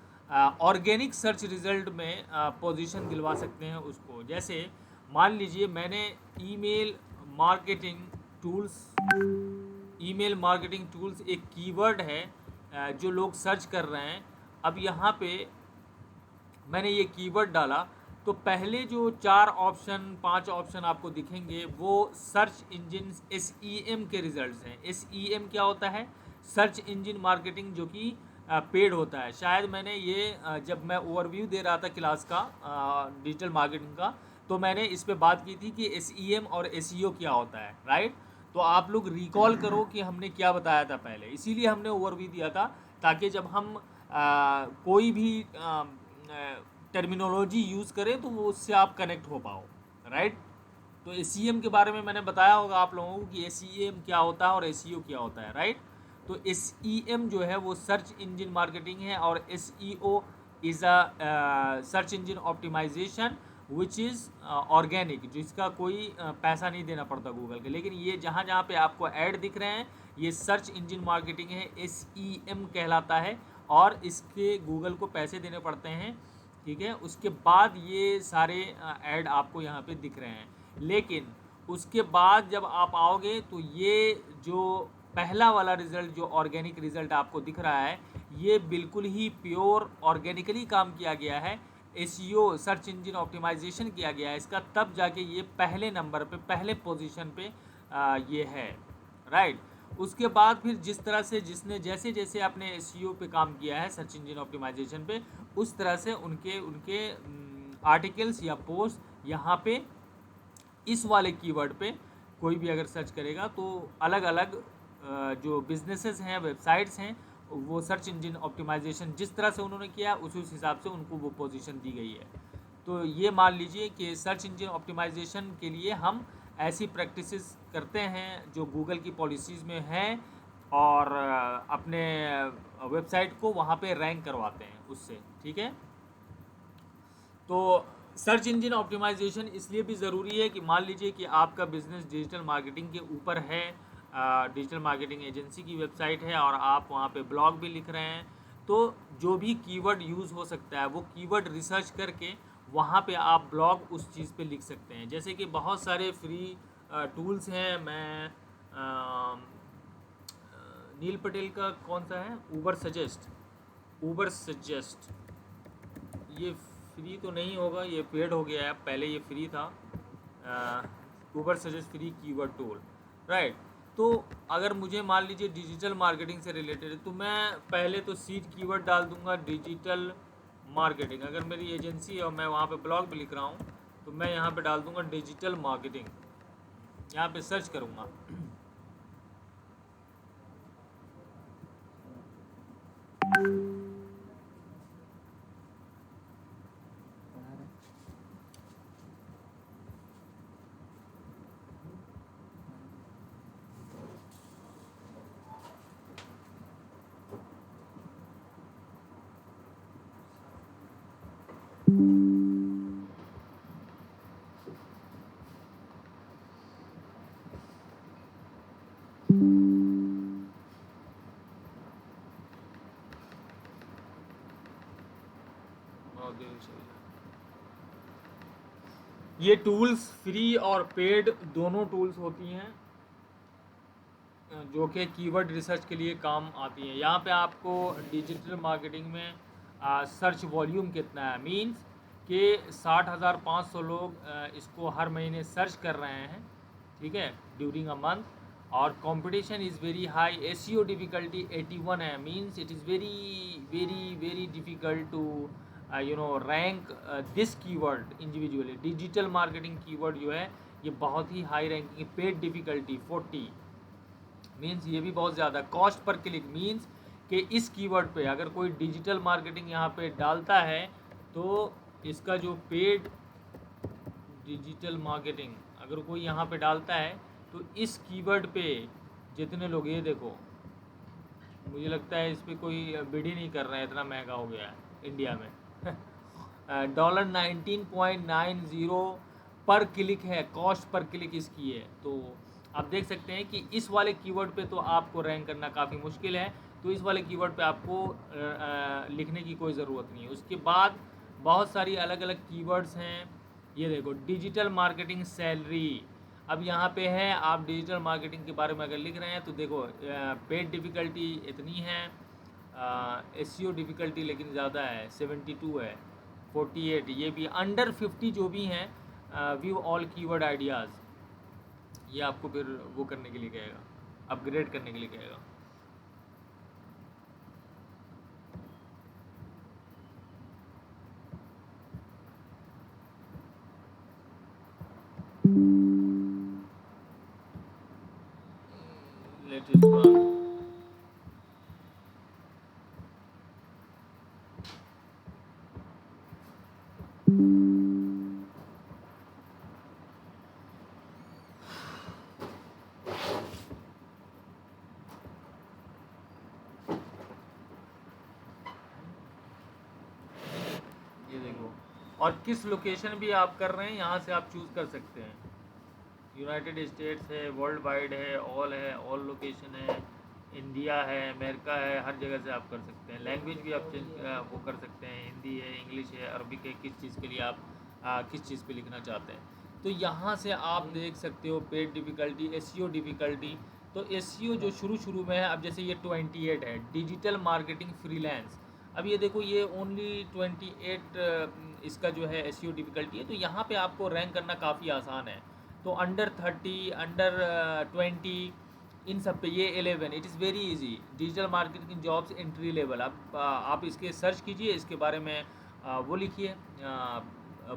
ऑर्गेनिक सर्च रिजल्ट में पोजीशन दिलवा सकते हैं उसको। जैसे मान लीजिए मैंने ईमेल मार्केटिंग टूल्स एक कीवर्ड है जो लोग सर्च कर रहे हैं। अब यहाँ पे मैंने ये कीवर्ड डाला तो पहले जो 5 ऑप्शन आपको दिखेंगे वो सर्च इंजन SEM के रिजल्ट्स हैं। SEM क्या होता है? सर्च इंजन मार्केटिंग, जो कि पेड होता है। शायद मैंने ये जब मैं ओवरव्यू दे रहा था क्लास का डिजिटल मार्केटिंग का, तो मैंने इस पे बात की थी कि SEM और SEO क्या होता है, राइट? तो आप लोग रिकॉल करो कि हमने क्या बताया था पहले, इसीलिए हमने ओवरव्यू दिया था ताकि जब हम कोई भी टर्मिनोलॉजी यूज़ करें तो वो उससे आप कनेक्ट हो पाओ, राइट? तो SEM के बारे में मैंने बताया होगा आप लोगों को कि SEM क्या होता है और SEO क्या होता है, राइट? तो SEM जो है वो सर्च इंजन मार्केटिंग है और SEO is a search engine optimisation which is organic, जिसका कोई पैसा नहीं देना पड़ता गूगल के। लेकिन ये जहाँ जहाँ पे आपको ऐड दिख रहे हैं ये सर्च इंजन मार्केटिंग है, SEM कहलाता है, और इसके गूगल को पैसे देने पड़ते हैं, ठीक है? उसके बाद ये सारे ऐड आपको यहाँ पे दिख रहे हैं। लेकिन उसके बाद जब आप आओगे तो ये जो पहला वाला रिज़ल्ट, जो ऑर्गेनिक रिज़ल्ट आपको दिख रहा है, ये बिल्कुल ही प्योर ऑर्गेनिकली काम किया गया है, SEO सर्च इंजन ऑप्टिमाइजेशन किया गया है इसका, तब जाके ये पहले नंबर पे, पहले पोजीशन पे ये है, राइट? उसके बाद फिर जिस तरह से जिसने जैसे जैसे अपने SEO पे काम किया है, सर्च इंजन ऑप्टिमाइजेशन पे, उस तरह से उनके आर्टिकल्स या पोस्ट यहाँ पे इस वाले कीवर्ड पे कोई भी अगर सर्च करेगा तो अलग अलग जो बिजनेसेस हैं, वेबसाइट्स हैं, वो सर्च इंजन ऑप्टिमाइजेशन जिस तरह से उन्होंने किया उस हिसाब से उनको वो पोजीशन दी गई है। तो ये मान लीजिए कि सर्च इंजन ऑप्टिमाइजेशन के लिए हम ऐसी प्रैक्टिसेस करते हैं जो गूगल की पॉलिसीज़ में हैं, और अपने वेबसाइट को वहाँ पे रैंक करवाते हैं उससे, ठीक है? तो सर्च इंजन ऑप्टिमाइजेशन इसलिए भी ज़रूरी है कि मान लीजिए कि आपका बिज़नेस डिजिटल मार्केटिंग के ऊपर है, डिजिटल मार्केटिंग एजेंसी की वेबसाइट है और आप वहाँ पे ब्लॉग भी लिख रहे हैं, तो जो भी कीवर्ड यूज़ हो सकता है वो कीवर्ड रिसर्च करके वहाँ पे आप ब्लॉग उस चीज़ पे लिख सकते हैं। जैसे कि बहुत सारे फ्री टूल्स हैं। मैं नील पटेल का कौन सा है, ऊबर सजेस्ट, ये फ्री तो नहीं होगा, ये पेड हो गया है, पहले ये फ्री था। Uber suggest free keyword tool, right? तो अगर मुझे मान लीजिए डिजिटल मार्केटिंग से रिलेटेड है तो मैं पहले तो सीड कीवर्ड डाल दूंगा डिजिटल मार्केटिंग। अगर मेरी एजेंसी है और मैं वहाँ पे ब्लॉग भी लिख रहा हूँ तो मैं यहाँ पे डाल दूंगा डिजिटल मार्केटिंग, यहाँ पे सर्च करूँगा। ये टूल्स फ्री और पेड दोनों टूल्स होती हैं जो कि कीवर्ड रिसर्च के लिए काम आती हैं। यहाँ पे आपको डिजिटल मार्केटिंग में सर्च वॉल्यूम कितना है, मींस कि 60,500 लोग इसको हर महीने सर्च कर रहे हैं, ठीक है, ड्यूरिंग अ मंथ, और competition is very high. SEO difficulty 81 है, means it is very very very difficult to rank this keyword individually. Digital marketing keyword जो है ये बहुत ही high ranking. Paid difficulty 40, means ये भी बहुत ज़्यादा। कॉस्ट पर क्लिक मींस कि इस कीवर्ड पे अगर कोई डिजिटल मार्केटिंग यहाँ पे डालता है तो इसका जो पेड डिजिटल मार्केटिंग अगर कोई यहाँ पे डालता है तो इस कीवर्ड पे जितने लोग, ये देखो, मुझे लगता है इस पर कोई बिड ही नहीं कर रहा है, इतना महंगा हो गया है इंडिया में। $19.90 पर क्लिक है, कॉस्ट पर क्लिक इसकी है। तो आप देख सकते हैं कि इस वाले कीवर्ड पे तो आपको रैंक करना काफ़ी मुश्किल है, तो इस वाले कीवर्ड पे आपको लिखने की कोई ज़रूरत नहीं है। उसके बाद बहुत सारी अलग अलग कीवर्ड्स हैं। ये देखो डिजिटल मार्केटिंग सैलरी, अब यहाँ पे है, आप डिजिटल मार्केटिंग के बारे में अगर लिख रहे हैं तो देखो पेड डिफ़िकल्टी इतनी है, एसईओ डिफ़िकल्टी लेकिन ज़्यादा है, 72 है, 48, ये भी अंडर 50 जो भी हैं, व्यू ऑल कीवर्ड आइडियाज़, ये आपको फिर वो करने के लिए कहेगा, अपग्रेड करने के लिए कहेगा। Let it run. ये देखो, और किस लोकेशन भी आप कर रहे हैं यहाँ से आप चूज़ कर सकते हैं। यूनाइटेड स्टेट्स है, वर्ल्ड वाइड है, ऑल लोकेशन है, इंडिया है, अमेरिका है, हर जगह से आप कर सकते हैं। लैंग्वेज भी आप वो कर सकते हैं, हिंदी है, इंग्लिश है, अरबिक है, किस चीज़ के लिए आप किस चीज़ पे लिखना चाहते हैं। तो यहाँ से आप देख सकते हो पेड डिफ़िकल्टी, एसईओ डिफ़िकल्टी। तो एसईओ जो शुरू में है, अब जैसे ये 28 है, डिजिटल मार्केटिंग फ्रीलांस, अब ये देखो ये ओनली 28 इसका जो है एसईओ डिफ़िकल्टी है। तो यहाँ पे आपको रैंक करना काफ़ी आसान है। तो अंडर 30, अंडर 20, इन सब पे, ये 11, it is very easy, digital marketing jobs entry level. अब आप इसके सर्च कीजिए, इसके बारे में वो लिखिए,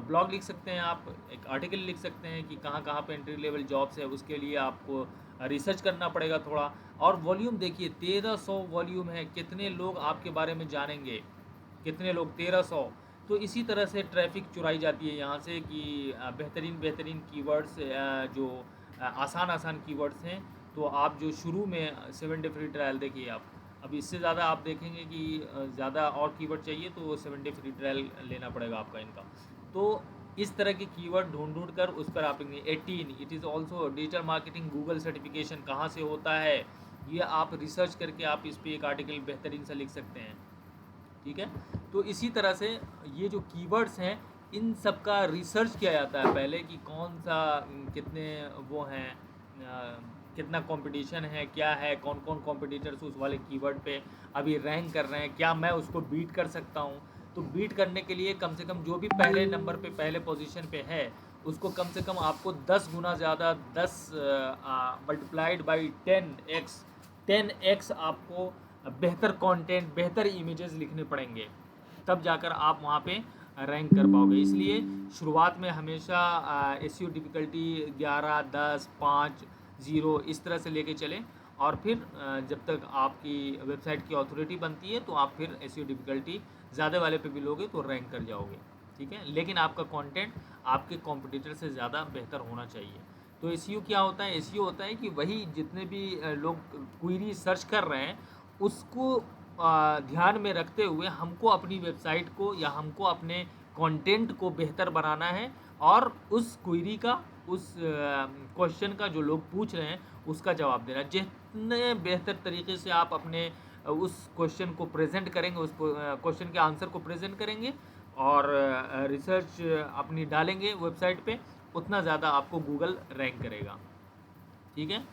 ब्लॉग लिख सकते हैं आप, एक आर्टिकल लिख सकते हैं कि कहाँ कहाँ पे एंट्री लेवल जॉब्स है। उसके लिए आपको रिसर्च करना पड़ेगा थोड़ा। और वॉल्यूम देखिए, 1300 वॉल्यूम है, कितने लोग आपके बारे में जानेंगे, कितने लोग, 1300। तो इसी तरह से ट्रैफिक चुराई जाती है यहाँ से कि बेहतरीन कीवर्ड्स, जो आसान कीवर्ड्स हैं। तो आप जो शुरू में 7 डे फ्री ट्रायल देखिए आप, अब इससे ज़्यादा आप देखेंगे कि ज़्यादा और कीवर्ड चाहिए तो 7 डे फ्री ट्रायल लेना पड़ेगा आपका इनका। तो इस तरह के कीवर्ड ढूंढ कर उस पर आप 18, it is also digital marketing Google certification कहाँ से होता है, ये आप रिसर्च करके आप इस पर एक आर्टिकल बेहतरीन सा लिख सकते हैं। ठीक है, तो इसी तरह से ये जो कीवर्ड्स हैं, इन सब का रिसर्च किया जाता है पहले कि कौन सा, कितने वो हैं, कितना कंपटीशन है, क्या है, कौन कौन कॉम्पिटिटर्स उस वाले कीवर्ड पे अभी रैंक कर रहे हैं, क्या मैं उसको बीट कर सकता हूँ। तो बीट करने के लिए कम से कम जो भी पहले नंबर पे, पहले पोजीशन पे है, उसको कम से कम आपको 10 गुना ज़्यादा, 10 मल्टीप्लाइड बाई 10x आपको बेहतर कंटेंट, बेहतर इमेजेस लिखने पड़ेंगे, तब जाकर आप वहाँ पे रैंक कर पाओगे। इसलिए शुरुआत में हमेशा एसईओ डिफ़िकल्टी 11, 10, 5, 0 इस तरह से लेके चलें, और फिर जब तक आपकी वेबसाइट की अथॉरिटी बनती है तो आप फिर एसईओ डिफ़िकल्टी ज़्यादा वाले पे भी लोगे तो रैंक कर जाओगे। ठीक है, लेकिन आपका कंटेंट आपके कॉम्पिटिटर से ज़्यादा बेहतर होना चाहिए। तो एसईओ क्या होता है? एसईओ होता है कि वही जितने भी लोग क्वेरी सर्च कर रहे हैं, उसको ध्यान में रखते हुए हमको अपनी वेबसाइट को या हमको अपने कंटेंट को बेहतर बनाना है, और उस क्वेरी का, उस क्वेश्चन का जो लोग पूछ रहे हैं उसका जवाब देना। जितने बेहतर तरीके से आप अपने उस क्वेश्चन को प्रेजेंट करेंगे, उस क्वेश्चन के आंसर को प्रेजेंट करेंगे और रिसर्च अपनी डालेंगे वेबसाइट पे, उतना ज़्यादा आपको गूगल रैंक करेगा। ठीक है,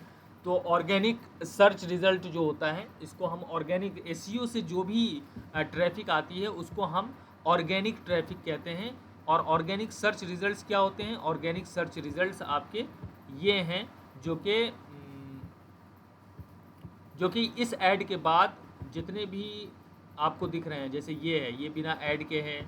तो ऑर्गेनिक सर्च रिज़ल्ट जो होता है, इसको हम ऑर्गेनिक, एसईओ से जो भी ट्रैफिक आती है उसको हम ऑर्गेनिक ट्रैफिक कहते हैं। और ऑर्गेनिक सर्च रिज़ल्ट्स क्या होते हैं? ऑर्गेनिक सर्च रिज़ल्ट्स आपके ये हैं जो कि इस ऐड के बाद जितने भी आपको दिख रहे हैं, जैसे ये है, ये बिना ऐड के हैं,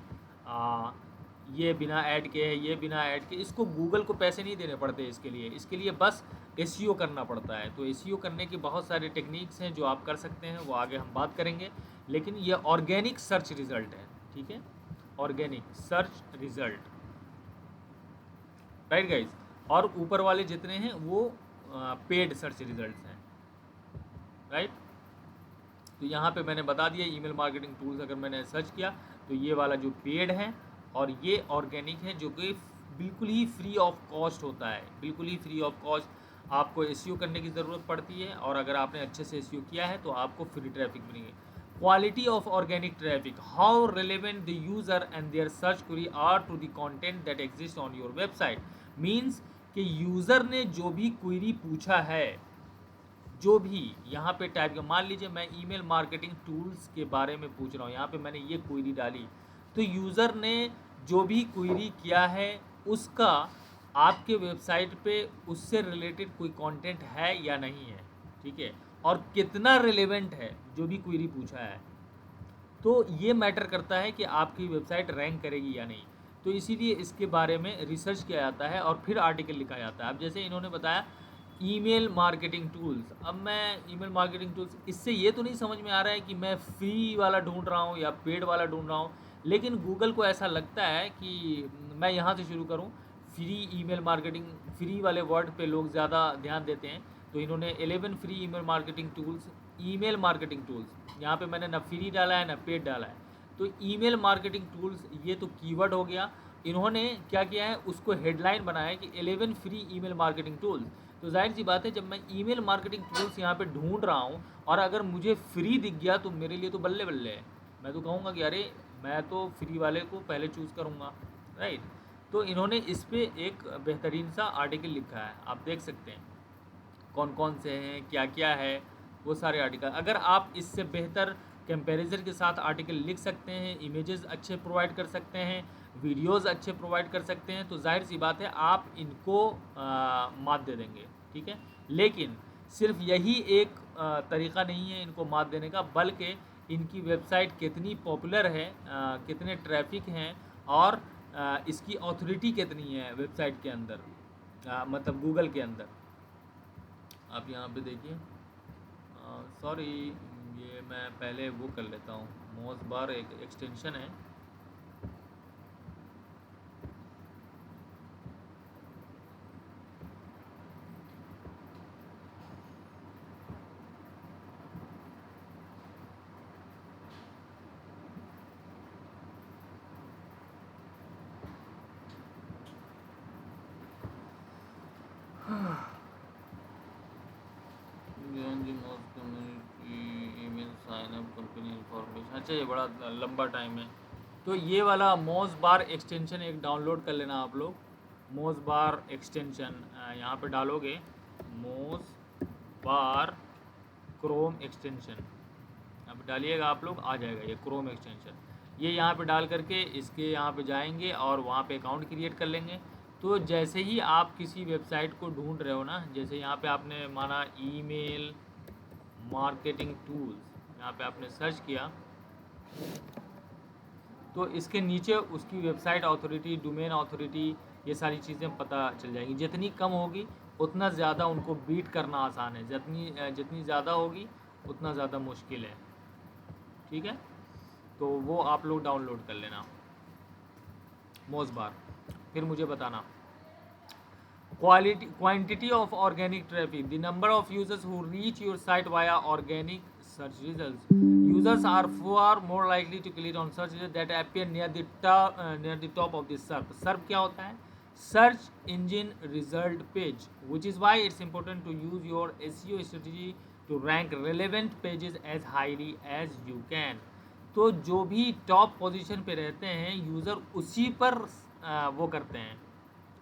ये बिना ऐड के है, ये बिना ऐड के, इसको गूगल को पैसे नहीं देने पड़ते इसके लिए बस एसईओ करना पड़ता है। तो एसईओ करने की बहुत सारे टेक्निक्स हैं जो आप कर सकते हैं, वो आगे हम बात करेंगे, लेकिन ये ऑर्गेनिक सर्च रिज़ल्ट है। ठीक है, organic search result, right guys. और ऊपर वाले जितने हैं वो पेड सर्च रिज़ल्ट्स हैं, राइट। तो यहाँ पे मैंने बता दिया, ईमेल मार्केटिंग टूल्स अगर मैंने सर्च किया तो ये वाला जो पेड है, और ये ऑर्गेनिक है जो कि बिल्कुल ही फ्री ऑफ कॉस्ट होता है, बिल्कुल ही फ्री ऑफ कॉस्ट। आपको एसईओ करने की ज़रूरत पड़ती है, और अगर आपने अच्छे से एसईओ किया है तो आपको फ्री ट्रैफिक मिलेंगे। Quality of organic traffic, how relevant the user and their search query are to the content that exist on your website. Means कि यूज़र ने जो भी क्वेरी पूछा है, जो भी यहाँ पे टाइप का, मान लीजिए मैं ईमेल मार्केटिंग टूल्स के बारे में पूछ रहा हूँ, यहाँ पे मैंने ये क्वेरी डाली, तो यूज़र ने जो भी क्वेरी किया है उसका आपके वेबसाइट पे उससे रिलेटेड कोई कंटेंट है या नहीं है, ठीक है, और कितना रिलेवेंट है जो भी क्वेरी पूछा है, तो ये मैटर करता है कि आपकी वेबसाइट रैंक करेगी या नहीं। तो इसीलिए इसके बारे में रिसर्च किया जाता है और फिर आर्टिकल लिखा जाता है। अब जैसे इन्होंने बताया ईमेल मार्केटिंग टूल्स, अब मैं ईमेल मार्केटिंग टूल्स, इससे ये तो नहीं समझ में आ रहा है कि मैं फ्री वाला ढूंढ रहा हूँ या पेड वाला ढूंढ रहा हूँ, लेकिन गूगल को ऐसा लगता है कि मैं यहाँ से शुरू करूँ, फ्री ईमेल मार्केटिंग, फ्री वाले वर्ड पे लोग ज़्यादा ध्यान देते हैं, तो इन्होंने 11 free email marketing tools, email marketing tools, यहाँ पे मैंने ना फ्री डाला है ना पेड डाला है, तो ईमेल मार्केटिंग टूल्स ये तो कीवर्ड हो गया। इन्होंने क्या किया है, उसको हेडलाइन बनाया है कि 11 फ्री ईमेल मार्केटिंग टूल्स। तो जाहिर सी बात है, जब मैं ईमेल मार्केटिंग टूल्स यहाँ पे ढूंढ रहा हूँ और अगर मुझे फ्री दिख गया तो मेरे लिए तो बल्ले बल्ले है, मैं तो कहूँगा कि अरे मैं तो फ्री वाले को पहले चूज़ करूँगा, राइट। तो इन्होंने इस पर एक बेहतरीन सा आर्टिकल लिखा है, आप देख सकते हैं कौन कौन से हैं, क्या क्या है, वो सारे आर्टिकल। अगर आप इससे बेहतर कंपैरिजन के साथ आर्टिकल लिख सकते हैं, इमेजेस अच्छे प्रोवाइड कर सकते हैं, वीडियोस अच्छे प्रोवाइड कर सकते हैं, तो जाहिर सी बात है आप इनको मात दे देंगे, ठीक है। लेकिन सिर्फ यही एक तरीक़ा नहीं है इनको मात देने का, बल्कि इनकी वेबसाइट कितनी पॉपुलर है, कितने ट्रैफिक हैं, और इसकी ऑथोरिटी कितनी है वेबसाइट के अंदर, मतलब गूगल के अंदर। आप यहाँ पे देखिए, सॉरी ये मैं पहले वो कर लेता हूँ, मोज़ बार एक एक्सटेंशन है, email sign up company information, अच्छा ये बड़ा लंबा टाइम है, तो ये वाला मोज़ बार एक्सटेंशन एक डाउनलोड कर लेना आप लोग। मोज़ बार एक्सटेंशन यहाँ पे डालोगे, मोज़ बार क्रोम एक्सटेंशन अब डालिएगा आप लोग, आ जाएगा ये क्रोम एक्सटेंशन। ये यहाँ पे डाल करके इसके यहाँ पे जाएंगे और वहाँ पे अकाउंट क्रिएट कर लेंगे। तो जैसे ही आप किसी वेबसाइट को ढूंढ रहे हो ना, जैसे यहाँ पे आपने माना ईमेल मार्केटिंग टूल्स, यहाँ पे आपने सर्च किया, तो इसके नीचे उसकी वेबसाइट ऑथोरिटी, डोमेन ऑथोरिटी, ये सारी चीज़ें पता चल जाएंगी। जितनी कम होगी उतना ज़्यादा उनको बीट करना आसान है, जितनी ज़्यादा होगी उतना ज़्यादा मुश्किल है, ठीक है। तो वो आप लोग डाउनलोड कर लेना मोज़ बार, फिर मुझे बताना। Quantity of organic traffic, the number of users who reach your site via organic search results. Users are far more likely to click on search results that appear near the top of the SERP. SERP क्या होता है? Search Engine Result Page, which is why it's important to use your SEO strategy to rank relevant pages as highly as you can. तो जो भी top position पे रहते हैं user उसी पर वो करते हैं,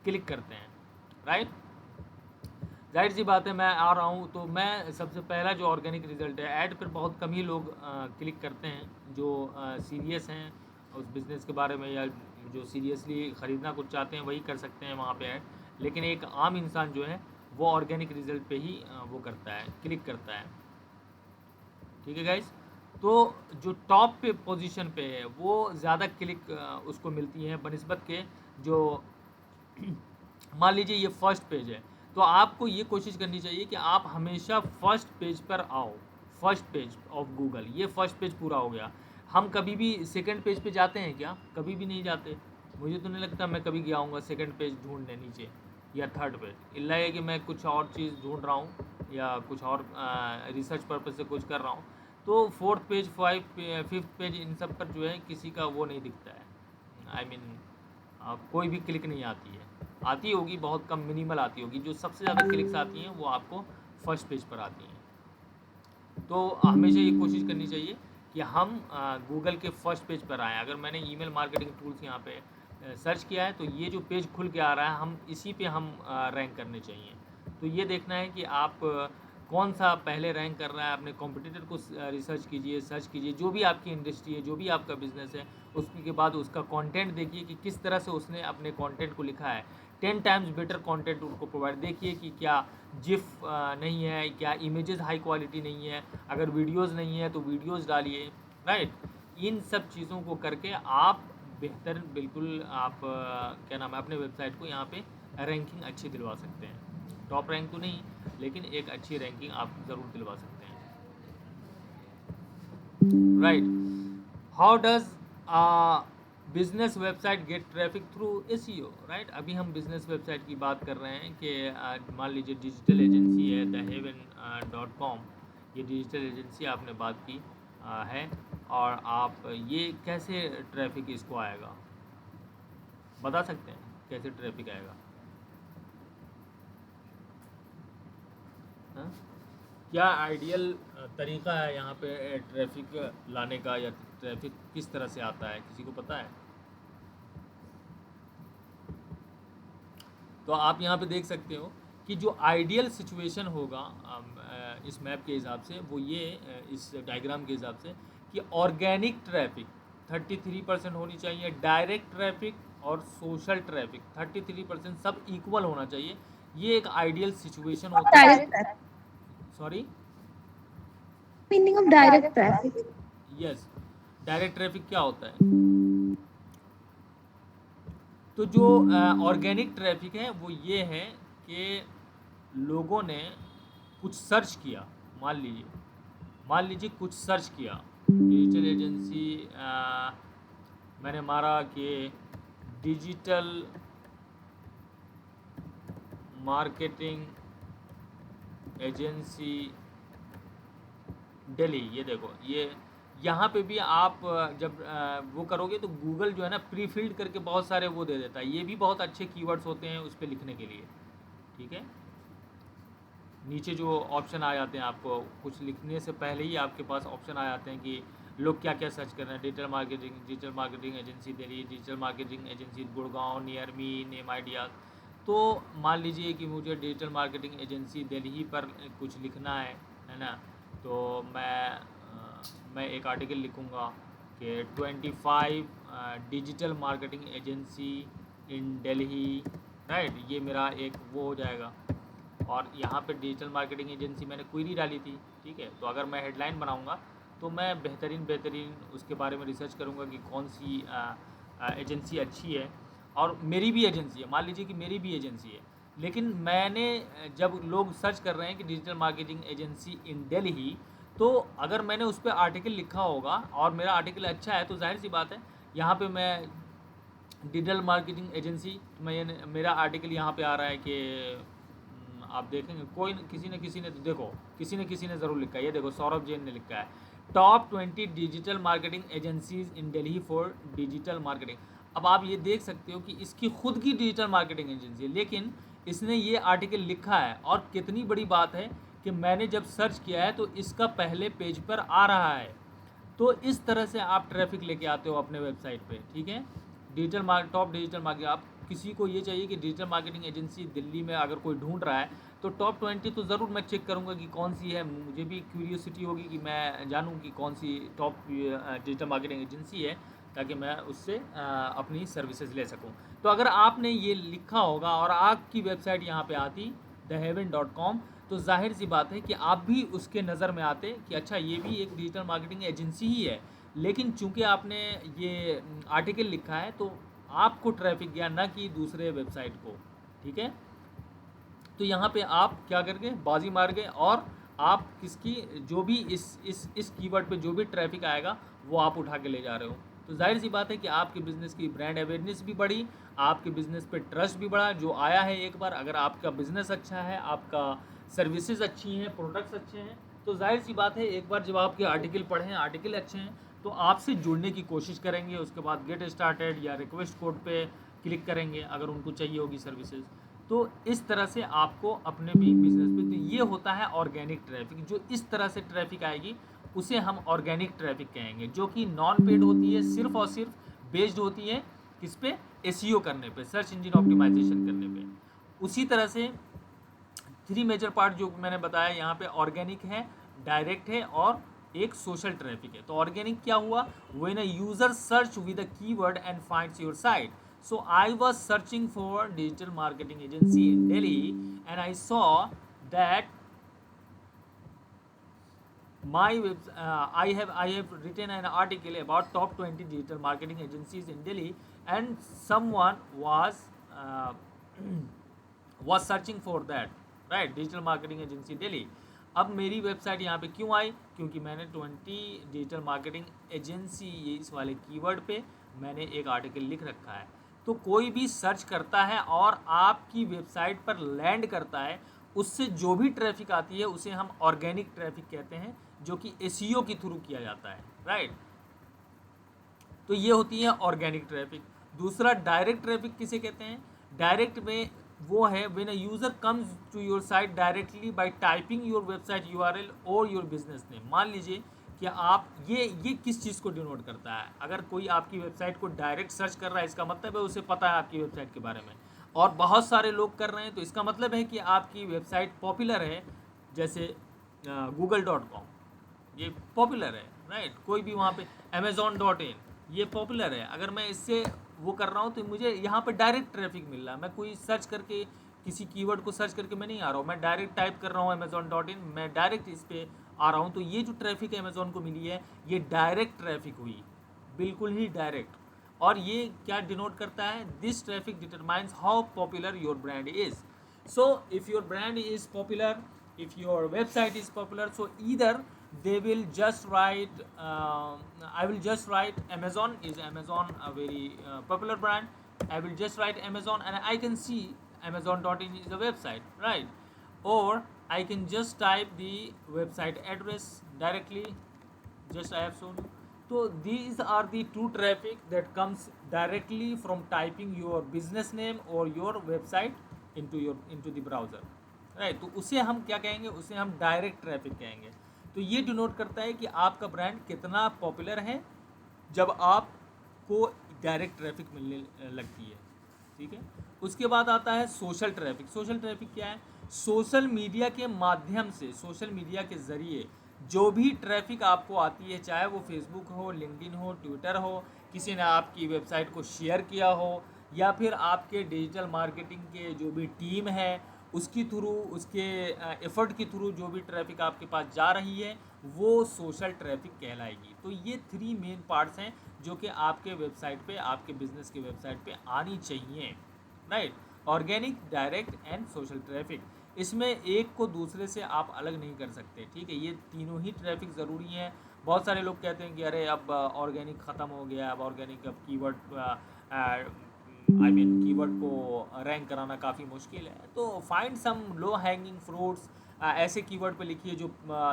क्लिक करते हैं, राइट। जाहिर सी बात है, मैं आ रहा हूँ तो मैं सबसे पहला जो ऑर्गेनिक रिजल्ट है, ऐड पर बहुत कम ही लोग क्लिक करते हैं, जो सीरियस हैं उस बिज़नेस के बारे में या जो सीरियसली ख़रीदना कुछ चाहते हैं वही कर सकते हैं वहाँ पे ऐड। लेकिन एक आम इंसान जो है वो ऑर्गेनिक रिजल्ट पे ही वो करता है, क्लिक करता है, ठीक है गाइस। तो जो टॉप पे पोजीशन पे है वो ज़्यादा क्लिक उसको मिलती है बनिस्बत के जो मान लीजिए ये फर्स्ट पेज है, तो आपको ये कोशिश करनी चाहिए कि आप हमेशा फर्स्ट पेज पर आओ। फर्स्ट पेज ऑफ गूगल, ये फर्स्ट पेज पूरा हो गया। हम कभी भी सेकंड पेज पे जाते हैं क्या? कभी भी नहीं जाते। मुझे तो नहीं लगता मैं कभी गया हूँगा सेकंड पेज ढूंढने नीचे या थर्ड पेज। इल्ला है कि मैं कुछ और चीज़ ढूंढ रहा हूँ या कुछ और रिसर्च पर्पज से कुछ कर रहा हूँ, तो फोर्थ पेज, फिफ्थ पेज, इन सब पर जो है किसी का वो नहीं दिखता है, आई मीन कोई भी क्लिक नहीं आती है। आती होगी, बहुत कम, मिनिमल आती होगी। जो सबसे ज़्यादा क्लिक्स आती हैं वो आपको फर्स्ट पेज पर आती हैं। तो हमेशा ये कोशिश करनी चाहिए कि हम गूगल के फर्स्ट पेज पर आएँ। अगर मैंने ईमेल मार्केटिंग टूल्स यहाँ पे सर्च किया है तो ये जो पेज खुल के आ रहा है, हम इसी पे हम रैंक करने चाहिए। तो ये देखना है कि आप कौन सा पहले रैंक कर रहा है, अपने कॉम्पिटिटर को रिसर्च कीजिए, सर्च कीजिए, जो भी आपकी इंडस्ट्री है, जो भी आपका बिजनेस है, उसके बाद उसका कंटेंट देखिए कि किस तरह से उसने अपने कंटेंट को लिखा है। 10 टाइम्स बेटर कंटेंट उनको प्रोवाइड। देखिए कि क्या जिफ नहीं है, क्या इमेजेस हाई क्वालिटी नहीं है, अगर वीडियोस नहीं है तो वीडियोस डालिए, राइट। इन सब चीज़ों को करके आप बेहतर, बिल्कुल आप क्या नाम है, अपने वेबसाइट को यहाँ पे रैंकिंग अच्छी दिलवा सकते हैं। टॉप रैंक तो नहीं, लेकिन एक अच्छी रैंकिंग आप ज़रूर दिलवा सकते हैं, right. How does business website get traffic through SEO, right. अभी हम बिजनेस वेबसाइट की बात कर रहे हैं कि मान लीजिए डिजिटल एजेंसी है thehaven.com, ये डिजिटल एजेंसी आपने बात की है, और आप ये कैसे ट्रैफिक इसको आएगा, बता सकते हैं कैसे ट्रैफिक आएगा? हाँ? क्या आइडियल तरीका है यहाँ पे ट्रैफिक लाने का, या ट्रैफिक किस तरह से आता है, किसी को पता है? तो आप यहाँ पे देख सकते हो कि जो आइडियल सिचुएशन होगा इस मैप के हिसाब से, वो ये इस डायग्राम के हिसाब से कि ऑर्गेनिक ट्रैफिक 33% होनी चाहिए, डायरेक्ट ट्रैफिक और सोशल ट्रैफिक 33%, सब इक्वल होना चाहिए। ये एक आइडियल सिचुएशन होता है। Sorry,
meaning of direct traffic?
Yes, direct traffic क्या होता है? तो जो ऑर्गेनिक ट्रैफिक है वो ये है कि लोगों ने कुछ सर्च किया, मान लीजिए कुछ सर्च किया, डिजिटल एजेंसी, मैंने मारा कि डिजिटल मार्केटिंग एजेंसी दिल्ली, ये देखो, ये यहाँ पे भी आप जब वो करोगे तो गूगल जो है ना प्री फिल्ड करके बहुत सारे वो दे देता है। ये भी बहुत अच्छे कीवर्ड्स होते हैं उस पर लिखने के लिए, ठीक है। नीचे जो ऑप्शन आ जाते हैं, आपको कुछ लिखने से पहले ही आपके पास ऑप्शन आ जाते हैं कि लोग क्या क्या सर्च कर रहे हैं। Digital marketing agency Delhi, digital marketing agency Gurgaon, near me, name ideas. तो मान लीजिए कि मुझे डिजिटल मार्केटिंग एजेंसी दिल्ली पर कुछ लिखना है ना, तो मैं एक आर्टिकल लिखूँगा कि 25 डिजिटल मार्केटिंग एजेंसी इन दिल्ली, राइट। ये मेरा एक वो हो जाएगा, और यहाँ पे डिजिटल मार्केटिंग एजेंसी मैंने क्वेरी डाली थी, ठीक है। तो अगर मैं हेडलाइन बनाऊँगा तो मैं बेहतरीन उसके बारे में रिसर्च करूँगा कि कौन सी एजेंसी अच्छी है, और मेरी भी एजेंसी है, मान लीजिए कि मेरी भी एजेंसी है, लेकिन मैंने जब लोग सर्च कर रहे हैं कि डिजिटल मार्केटिंग एजेंसी इन दिल्ली, तो अगर मैंने उस पर आर्टिकल लिखा होगा और मेरा आर्टिकल अच्छा है, तो जाहिर सी बात है यहाँ पे मैं डिजिटल मार्केटिंग एजेंसी, मेरा आर्टिकल यहाँ पे आ रहा है कि आप देखेंगे कोई किसी ने तो देखो, किसी ने ज़रूर लिखा है। ये देखो, सौरभ जैन ने लिखा है top 20 digital marketing agencies in Delhi for digital marketing. अब आप ये देख सकते हो कि इसकी खुद की डिजिटल मार्केटिंग एजेंसी है, लेकिन इसने ये आर्टिकल लिखा है, और कितनी बड़ी बात है कि मैंने जब सर्च किया है तो इसका पहले पेज पर आ रहा है। तो इस तरह से आप ट्रैफिक लेके आते हो अपने वेबसाइट पे, ठीक है। टॉप डिजिटल मार्केटिंग, आप किसी को ये चाहिए कि डिजिटल मार्केटिंग एजेंसी दिल्ली में अगर कोई ढूंढ रहा है तो टॉप 20 तो ज़रूर मैं चेक करूँगा कि कौन सी है। मुझे भी क्यूरियोसिटी होगी कि मैं जानूँ कि कौन सी टॉप डिजिटल मार्केटिंग एजेंसी है, ताकि मैं उससे अपनी सर्विसेज ले सकूँ। तो अगर आपने ये लिखा होगा और आपकी वेबसाइट यहाँ पे आती thehaven.com, तो जाहिर सी बात है कि आप भी उसके नज़र में आते कि अच्छा ये भी एक डिजिटल मार्केटिंग एजेंसी ही है। लेकिन चूंकि आपने ये आर्टिकल लिखा है तो आपको ट्रैफिक गया, ना कि दूसरे वेबसाइट को, ठीक है। तो यहाँ पे आप क्या करके बाजी मार गए, और आप किसकी जो भी इस कीवर्ड पे जो भी ट्रैफिक आएगा वो आप उठा के ले जा रहे हो। तो जाहिर सी बात है कि आपके बिज़नेस की ब्रांड अवेयरनेस भी बढ़ी, आपके बिज़नेस पे ट्रस्ट भी बढ़ा। जो आया है एक बार, अगर आपका बिज़नेस अच्छा है, आपका सर्विसेज अच्छी हैं, प्रोडक्ट्स अच्छे हैं, तो जाहिर सी बात है एक बार जब आपके आर्टिकल पढ़ें, आर्टिकल अच्छे हैं, तो आपसे जुड़ने की कोशिश करेंगे। उसके बाद गेट स्टार्टेड या रिक्वेस्ट कोड पे क्लिक करेंगे अगर उनको चाहिए होगी सर्विसेज। तो इस तरह से आपको अपने भी बिजनेस पे, तो ये होता है ऑर्गेनिक ट्रैफिक। जो इस तरह से ट्रैफिक आएगी उसे हम ऑर्गेनिक ट्रैफिक कहेंगे, जो कि नॉन पेड होती है, सिर्फ और सिर्फ बेस्ड होती है किस पे, एसईओ करने पे, सर्च इंजन ऑप्टिमाइजेशन करने पे। उसी तरह से 3 मेजर पार्ट जो मैंने बताया यहाँ पे, ऑर्गेनिक है, डायरेक्ट है और एक सोशल ट्रैफिक है। तो ऑर्गेनिक क्या हुआ, when a user search with a keyword and finds your site. So I was searching for digital marketing agency in Delhi and I saw that I have written an article about top 20 digital marketing agencies in Delhi, and someone uh, was searching for that, right, digital marketing agency Delhi। अब मेरी website यहाँ पे क्यों आई, क्योंकि मैंने 20 digital marketing agency, ये इस वाले कीवर्ड पे मैंने एक आर्टिकल लिख रखा है। तो कोई भी सर्च करता है और आपकी वेबसाइट पर लैंड करता है, उससे जो भी ट्रैफिक आती है उसे हम ऑर्गेनिक ट्रैफिक कहते हैं, जो कि एसईओ के थ्रू किया जाता है, राइट। तो ये होती है ऑर्गेनिक ट्रैफिक। दूसरा डायरेक्ट ट्रैफिक किसे कहते हैं, डायरेक्ट में वो है when a user comes to your site directly by typing your website URL और योर बिजनेस नेम। मान लीजिए कि आप ये किस चीज़ को डिनोट करता है, अगर कोई आपकी वेबसाइट को डायरेक्ट सर्च कर रहा है, इसका मतलब है उसे पता है आपकी वेबसाइट के बारे में, और बहुत सारे लोग कर रहे हैं, तो इसका मतलब है कि आपकी वेबसाइट पॉपुलर है। जैसे google.com ये पॉपुलर है, राइट। कोई भी वहाँ पे amazon.in ये पॉपुलर है। अगर मैं इससे वो कर रहा हूँ तो मुझे यहाँ पे डायरेक्ट ट्रैफिक मिल रहा है। मैं कोई सर्च करके, किसी कीवर्ड को सर्च करके मैं नहीं आ रहा हूँ, मैं डायरेक्ट टाइप कर रहा हूँ amazon.in, मैं डायरेक्ट इस पर आ रहा हूँ। तो ये जो ट्रैफिक अमेज़ॉन को मिली है, ये डायरेक्ट ट्रैफिक हुई, बिल्कुल ही डायरेक्ट। और ये क्या डिनोट करता है, this traffic determines how popular your brand is. So if your brand is popular, if your website is popular, so either they will just write I will just write Amazon a very popular brand, I will just write Amazon and I can see amazon.in is a website, right, or I can just type the website address directly, just I have shown you. So these are the two traffic that comes directly from typing your business name or your website into the browser, right। तो उसे हम क्या कहेंगे, उसे हम direct traffic कहेंगे। तो ये डिनोट करता है कि आपका ब्रांड कितना पॉपुलर है जब आपको डायरेक्ट ट्रैफिक मिलने लगती है, ठीक है। उसके बाद आता है सोशल ट्रैफिक। सोशल ट्रैफिक क्या है, सोशल मीडिया के माध्यम से, सोशल मीडिया के ज़रिए जो भी ट्रैफिक आपको आती है, चाहे वो फेसबुक हो, लिंक्डइन हो, ट्विटर हो, किसी ने आपकी वेबसाइट को शेयर किया हो, या फिर आपके डिजिटल मार्केटिंग के जो भी टीम है उसकी थ्रू, उसके एफर्ट के थ्रू जो भी ट्रैफिक आपके पास जा रही है, वो सोशल ट्रैफिक कहलाएगी। तो ये 3 मेन पार्ट्स हैं जो कि आपके वेबसाइट पे, आपके बिजनेस के वेबसाइट पे आनी चाहिए, right. Organic, direct and social traffic. इसमें एक को दूसरे से आप अलग नहीं कर सकते, ठीक है। ये तीनों ही ट्रैफिक ज़रूरी हैं। बहुत सारे लोग कहते हैं कि अरे अब ऑर्गेनिक ख़त्म हो गया, अब ऑर्गेनिक, अब कीवर्ड कीवर्ड को रैंक कराना काफ़ी मुश्किल है। तो find some low hanging fruits, ऐसे कीवर्ड पे लिखिए जो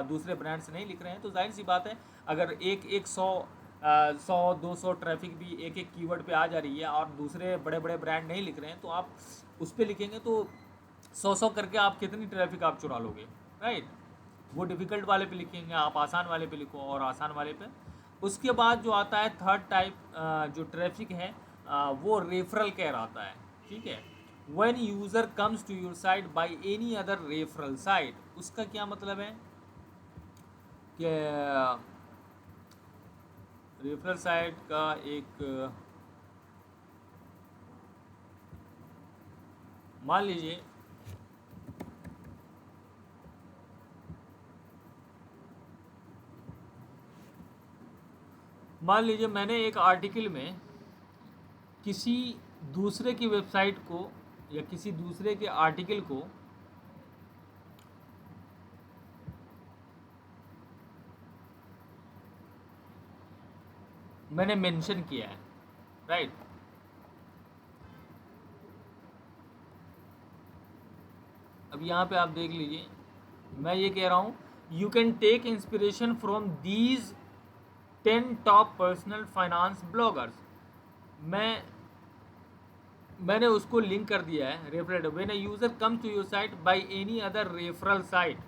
दूसरे ब्रांड्स नहीं लिख रहे हैं। तो जाहिर सी बात है, अगर एक 100-200 ट्रैफिक भी एक कीवर्ड पे आ जा रही है और दूसरे बड़े बड़े ब्रांड नहीं लिख रहे हैं, तो आप उस पर लिखेंगे तो 100 करके आप कितनी ट्रैफिक आप चुरा लोगे, राइट। वो डिफ़िकल्ट वाले पे लिखेंगे, आप आसान वाले पे लिखो और आसान वाले पे। उसके बाद जो आता है थर्ड टाइप जो ट्रैफिक है, वो रेफरल कहलाता है, ठीक है। When user comes to your site by any other referral site, उसका क्या मतलब है कि रेफरल साइट का एक, मान लीजिए मैंने एक आर्टिकल में किसी दूसरे की वेबसाइट को या किसी दूसरे के आर्टिकल को मैंने मेंशन किया है, राइट। अब यहाँ पे आप देख लीजिए, मैं ये कह रहा हूँ, you can take inspiration from these 10 top personal finance bloggers. मैं मैंने उसको लिंक कर दिया है referral. When a user comes to your site by any other referral site.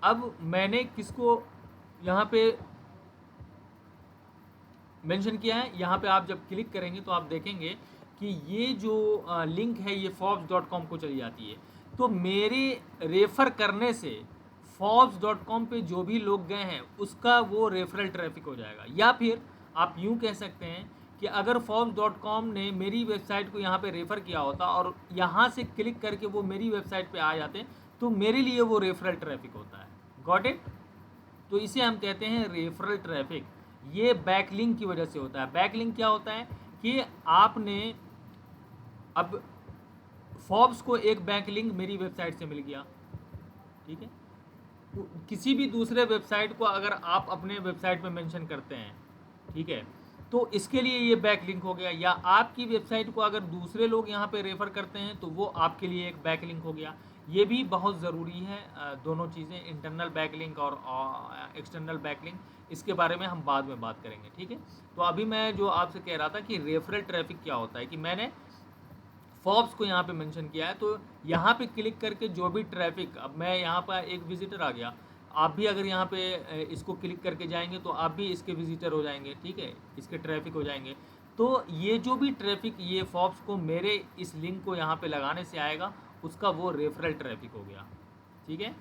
अब मैंने किसको यहाँ पे मेंशन किया है, यहाँ पे आप जब क्लिक करेंगे तो आप देखेंगे कि ये जो लिंक है ये forbes.com को चली जाती है। तो मेरे रेफ़र करने से forbes.com पे जो भी लोग गए हैं उसका वो रेफरल ट्रैफिक हो जाएगा। या फिर आप यूँ कह सकते हैं कि अगर forbes.com ने मेरी वेबसाइट को यहाँ पे रेफ़र किया होता और यहाँ से क्लिक करके वो मेरी वेबसाइट पे आ जाते तो मेरे लिए वो रेफरल ट्रैफिक होता है। Got it? तो इसे हम कहते हैं रेफरल ट्रैफिक। ये बैकलिंक की वजह से होता है। बैकलिंक क्या होता है कि आपने अब फोर्ब्स को एक बैकलिंक मेरी वेबसाइट से मिल गया, ठीक है। किसी भी दूसरे वेबसाइट को अगर आप अपने वेबसाइट में मेंशन करते हैं, ठीक है, तो इसके लिए ये बैकलिंक हो गया। या आपकी वेबसाइट को अगर दूसरे लोग यहाँ पे रेफ़र करते हैं तो वो आपके लिए एक बैकलिंक हो गया। ये भी बहुत ज़रूरी है, दोनों चीज़ें, इंटरनल बैकलिंक और एक्सटर्नल बैकलिंक। इसके बारे में हम बाद में बात करेंगे, ठीक है। तो अभी मैं जो आपसे कह रहा था कि रेफरल ट्रैफिक क्या होता है, कि मैंने फोर्ब्स को यहाँ पे मेंशन किया है। तो यहाँ पे क्लिक करके जो भी ट्रैफिक, अब मैं यहाँ पर एक विजिटर आ गया, आप भी अगर यहाँ पे इसको क्लिक करके जाएंगे तो आप भी इसके विजिटर हो जाएंगे, ठीक है, इसके ट्रैफिक हो जाएंगे। तो ये जो भी ट्रैफिक ये फोर्ब्स को मेरे इस लिंक को यहाँ पे लगाने से आएगा उसका वो रेफरल ट्रैफिक हो गया, ठीक है।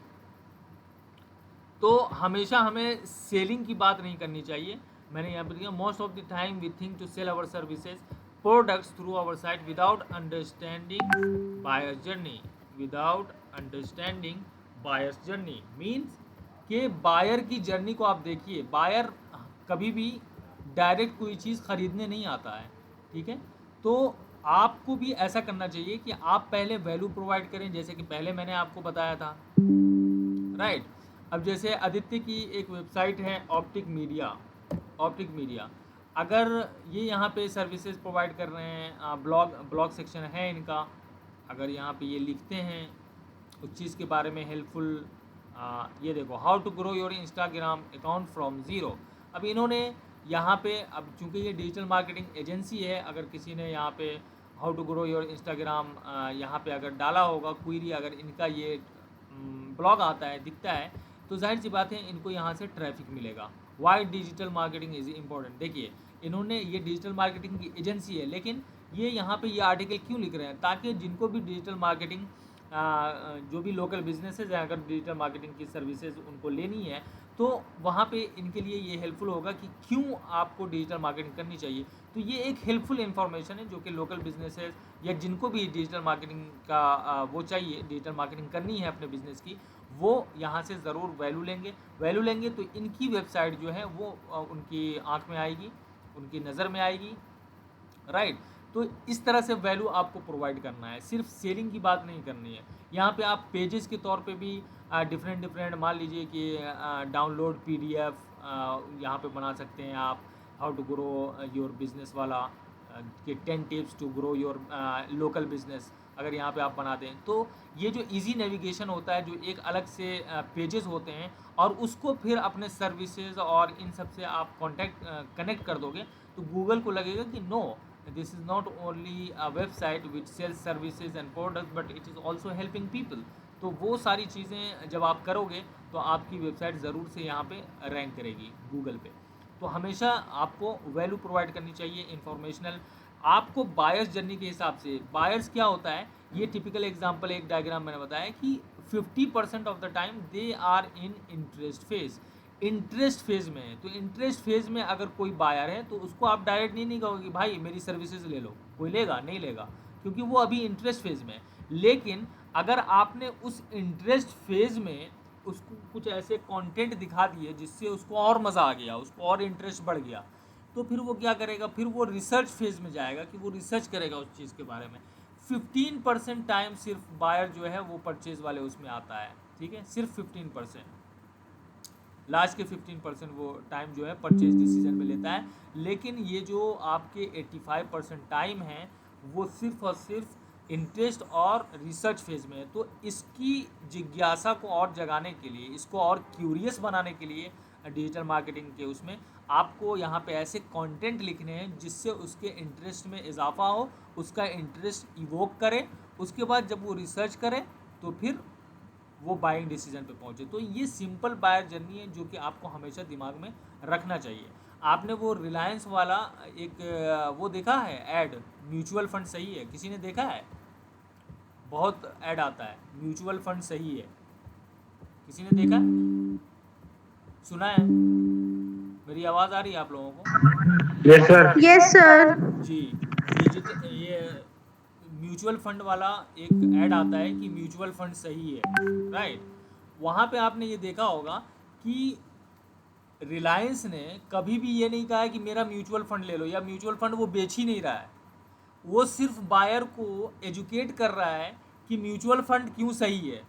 तो हमेशा हमें सेलिंग की बात नहीं करनी चाहिए। मैंने यहाँ पर दिया, most of the time we think to sell our services products through our site without understanding buyers journey. Without understanding buyers journey means कि बायर की जर्नी को आप देखिए। बायर कभी भी डायरेक्ट कोई चीज़ ख़रीदने नहीं आता है, ठीक है। तो आपको भी ऐसा करना चाहिए कि आप पहले वैल्यू प्रोवाइड करें, जैसे कि पहले मैंने आपको बताया था, राइट। अब जैसे आदित्य की एक वेबसाइट है ऑप्टिक मीडिया। अगर ये यहाँ पे सर्विसेज प्रोवाइड कर रहे हैं, ब्लॉग सेक्शन है इनका, अगर यहाँ पे ये लिखते हैं उस चीज़ के बारे में हेल्पफुल, ये देखो, how to grow your Instagram account from zero. अब इन्होंने यहाँ पे, अब चूँकि ये डिजिटल मार्केटिंग एजेंसी है, अगर किसी ने यहाँ पे how to grow your Instagram यहाँ पे अगर डाला होगा क्वेरी, अगर इनका ये ब्लॉग आता है, दिखता है, तो जाहिर सी बात है इनको यहाँ से ट्रैफिक मिलेगा। Why digital marketing is important. देखिए, इन्होंने, ये डिजिटल मार्केटिंग की एजेंसी है, लेकिन ये यहाँ पे ये आर्टिकल क्यों लिख रहे हैं, ताकि जिनको भी डिजिटल मार्केटिंग, जो भी लोकल बिजनेसेस हैं, अगर डिजिटल मार्केटिंग की सर्विसेज उनको लेनी है तो वहाँ पे इनके लिए ये हेल्पफुल होगा कि क्यों आपको डिजिटल मार्केटिंग करनी चाहिए। तो ये एक हेल्पफुल इन्फॉर्मेशन है जो कि लोकल बिजनेसेस या जिनको भी डिजिटल मार्केटिंग का वो चाहिए, डिजिटल मार्केटिंग करनी है अपने बिज़नेस की, वो यहाँ से ज़रूर वैल्यू लेंगे तो इनकी वेबसाइट जो है वो उनकी आँख में आएगी, उनकी नज़र में आएगी, राइट। तो इस तरह से वैल्यू आपको प्रोवाइड करना है, सिर्फ सेलिंग की बात नहीं करनी है। यहाँ पे आप पेजेस के तौर पे भी डिफरेंट मान लीजिए कि डाउनलोड PDF यहाँ पे बना सकते हैं आप, how to grow your business वाला, कि 10 tips to grow your local business, अगर यहाँ पे आप बनाते हैं तो ये जो इजी नेविगेशन होता है, जो एक अलग से पेजेस होते हैं, और उसको फिर अपने सर्विसेज और इन सब से आप कनेक्ट कर दोगे तो गूगल को लगेगा कि no, this is not only a website which sells services and products but it is also helping people। तो वो सारी चीज़ें जब आप करोगे तो आपकी वेबसाइट ज़रूर से यहाँ पे रैंक करेगी गूगल पे। तो हमेशा आपको वैल्यू प्रोवाइड करनी चाहिए, इंफॉर्मेशनल। आपको बायर्स जर्नी के हिसाब से, बायर्स क्या होता है, ये टिपिकल एग्जांपल, एक डायग्राम मैंने बताया कि 50% of the time they are in interest phase में है। तो इंटरेस्ट फेज़ में अगर कोई बायर है तो उसको आप डायरेक्ट नहीं कहोगे कि भाई मेरी सर्विसेज ले लो, कोई लेगा नहीं लेगा, क्योंकि वो अभी इंटरेस्ट फेज़ में है। लेकिन अगर आपने उस इंटरेस्ट फेज़ में उसको कुछ ऐसे कंटेंट दिखा दिए जिससे उसको और मज़ा आ गया, उसको और इंटरेस्ट बढ़ गया, तो फिर वो क्या करेगा, फिर वो रिसर्च फेज़ में जाएगा कि वो रिसर्च करेगा उस चीज़ के बारे में। 15% टाइम सिर्फ बायर जो है वो परचेज़ वाले उसमें आता है, ठीक है, सिर्फ 15%। लास्ट के 15% वो टाइम जो है परचेज डिसीजन में लेता है। लेकिन ये जो आपके 85% टाइम है वो सिर्फ और सिर्फ इंटरेस्ट और रिसर्च फेज़ में है। तो इसकी जिज्ञासा को और जगाने के लिए, इसको और क्यूरियस बनाने के लिए डिजिटल मार्केटिंग के उसमें आपको यहाँ पे ऐसे कंटेंट लिखने हैं जिससे उसके इंटरेस्ट में इजाफा हो, उसका इंटरेस्ट इवोक करे, उसके बाद जब वो रिसर्च करे तो फिर वो बाइंग डिसीजन पे पहुँचे। तो ये सिंपल बायर जर्नी है जो कि आपको हमेशा दिमाग में रखना चाहिए। आपने वो रिलायंस वाला एक वो देखा है ऐड, म्यूचुअल फंड सही है, किसी ने देखा है? बहुत ऐड आता है, म्यूचुअल फंड सही है, किसी ने देखा, सुना है? मेरी आवाज़ आ रही है आप लोगों को?
Yes, sir.
Yes, sir.
जी, ये म्यूचुअल फंड वाला एक ऐड आता है कि म्यूचुअल फंड सही है, राइट? वहाँ पे आपने ये देखा होगा कि रिलायंस ने कभी भी ये नहीं कहा है कि मेरा म्यूचुअल फंड ले लो, या म्यूचुअल फंड वो बेच ही नहीं रहा है, वो सिर्फ बायर को एजुकेट कर रहा है कि म्यूचुअल फंड क्यों सही है,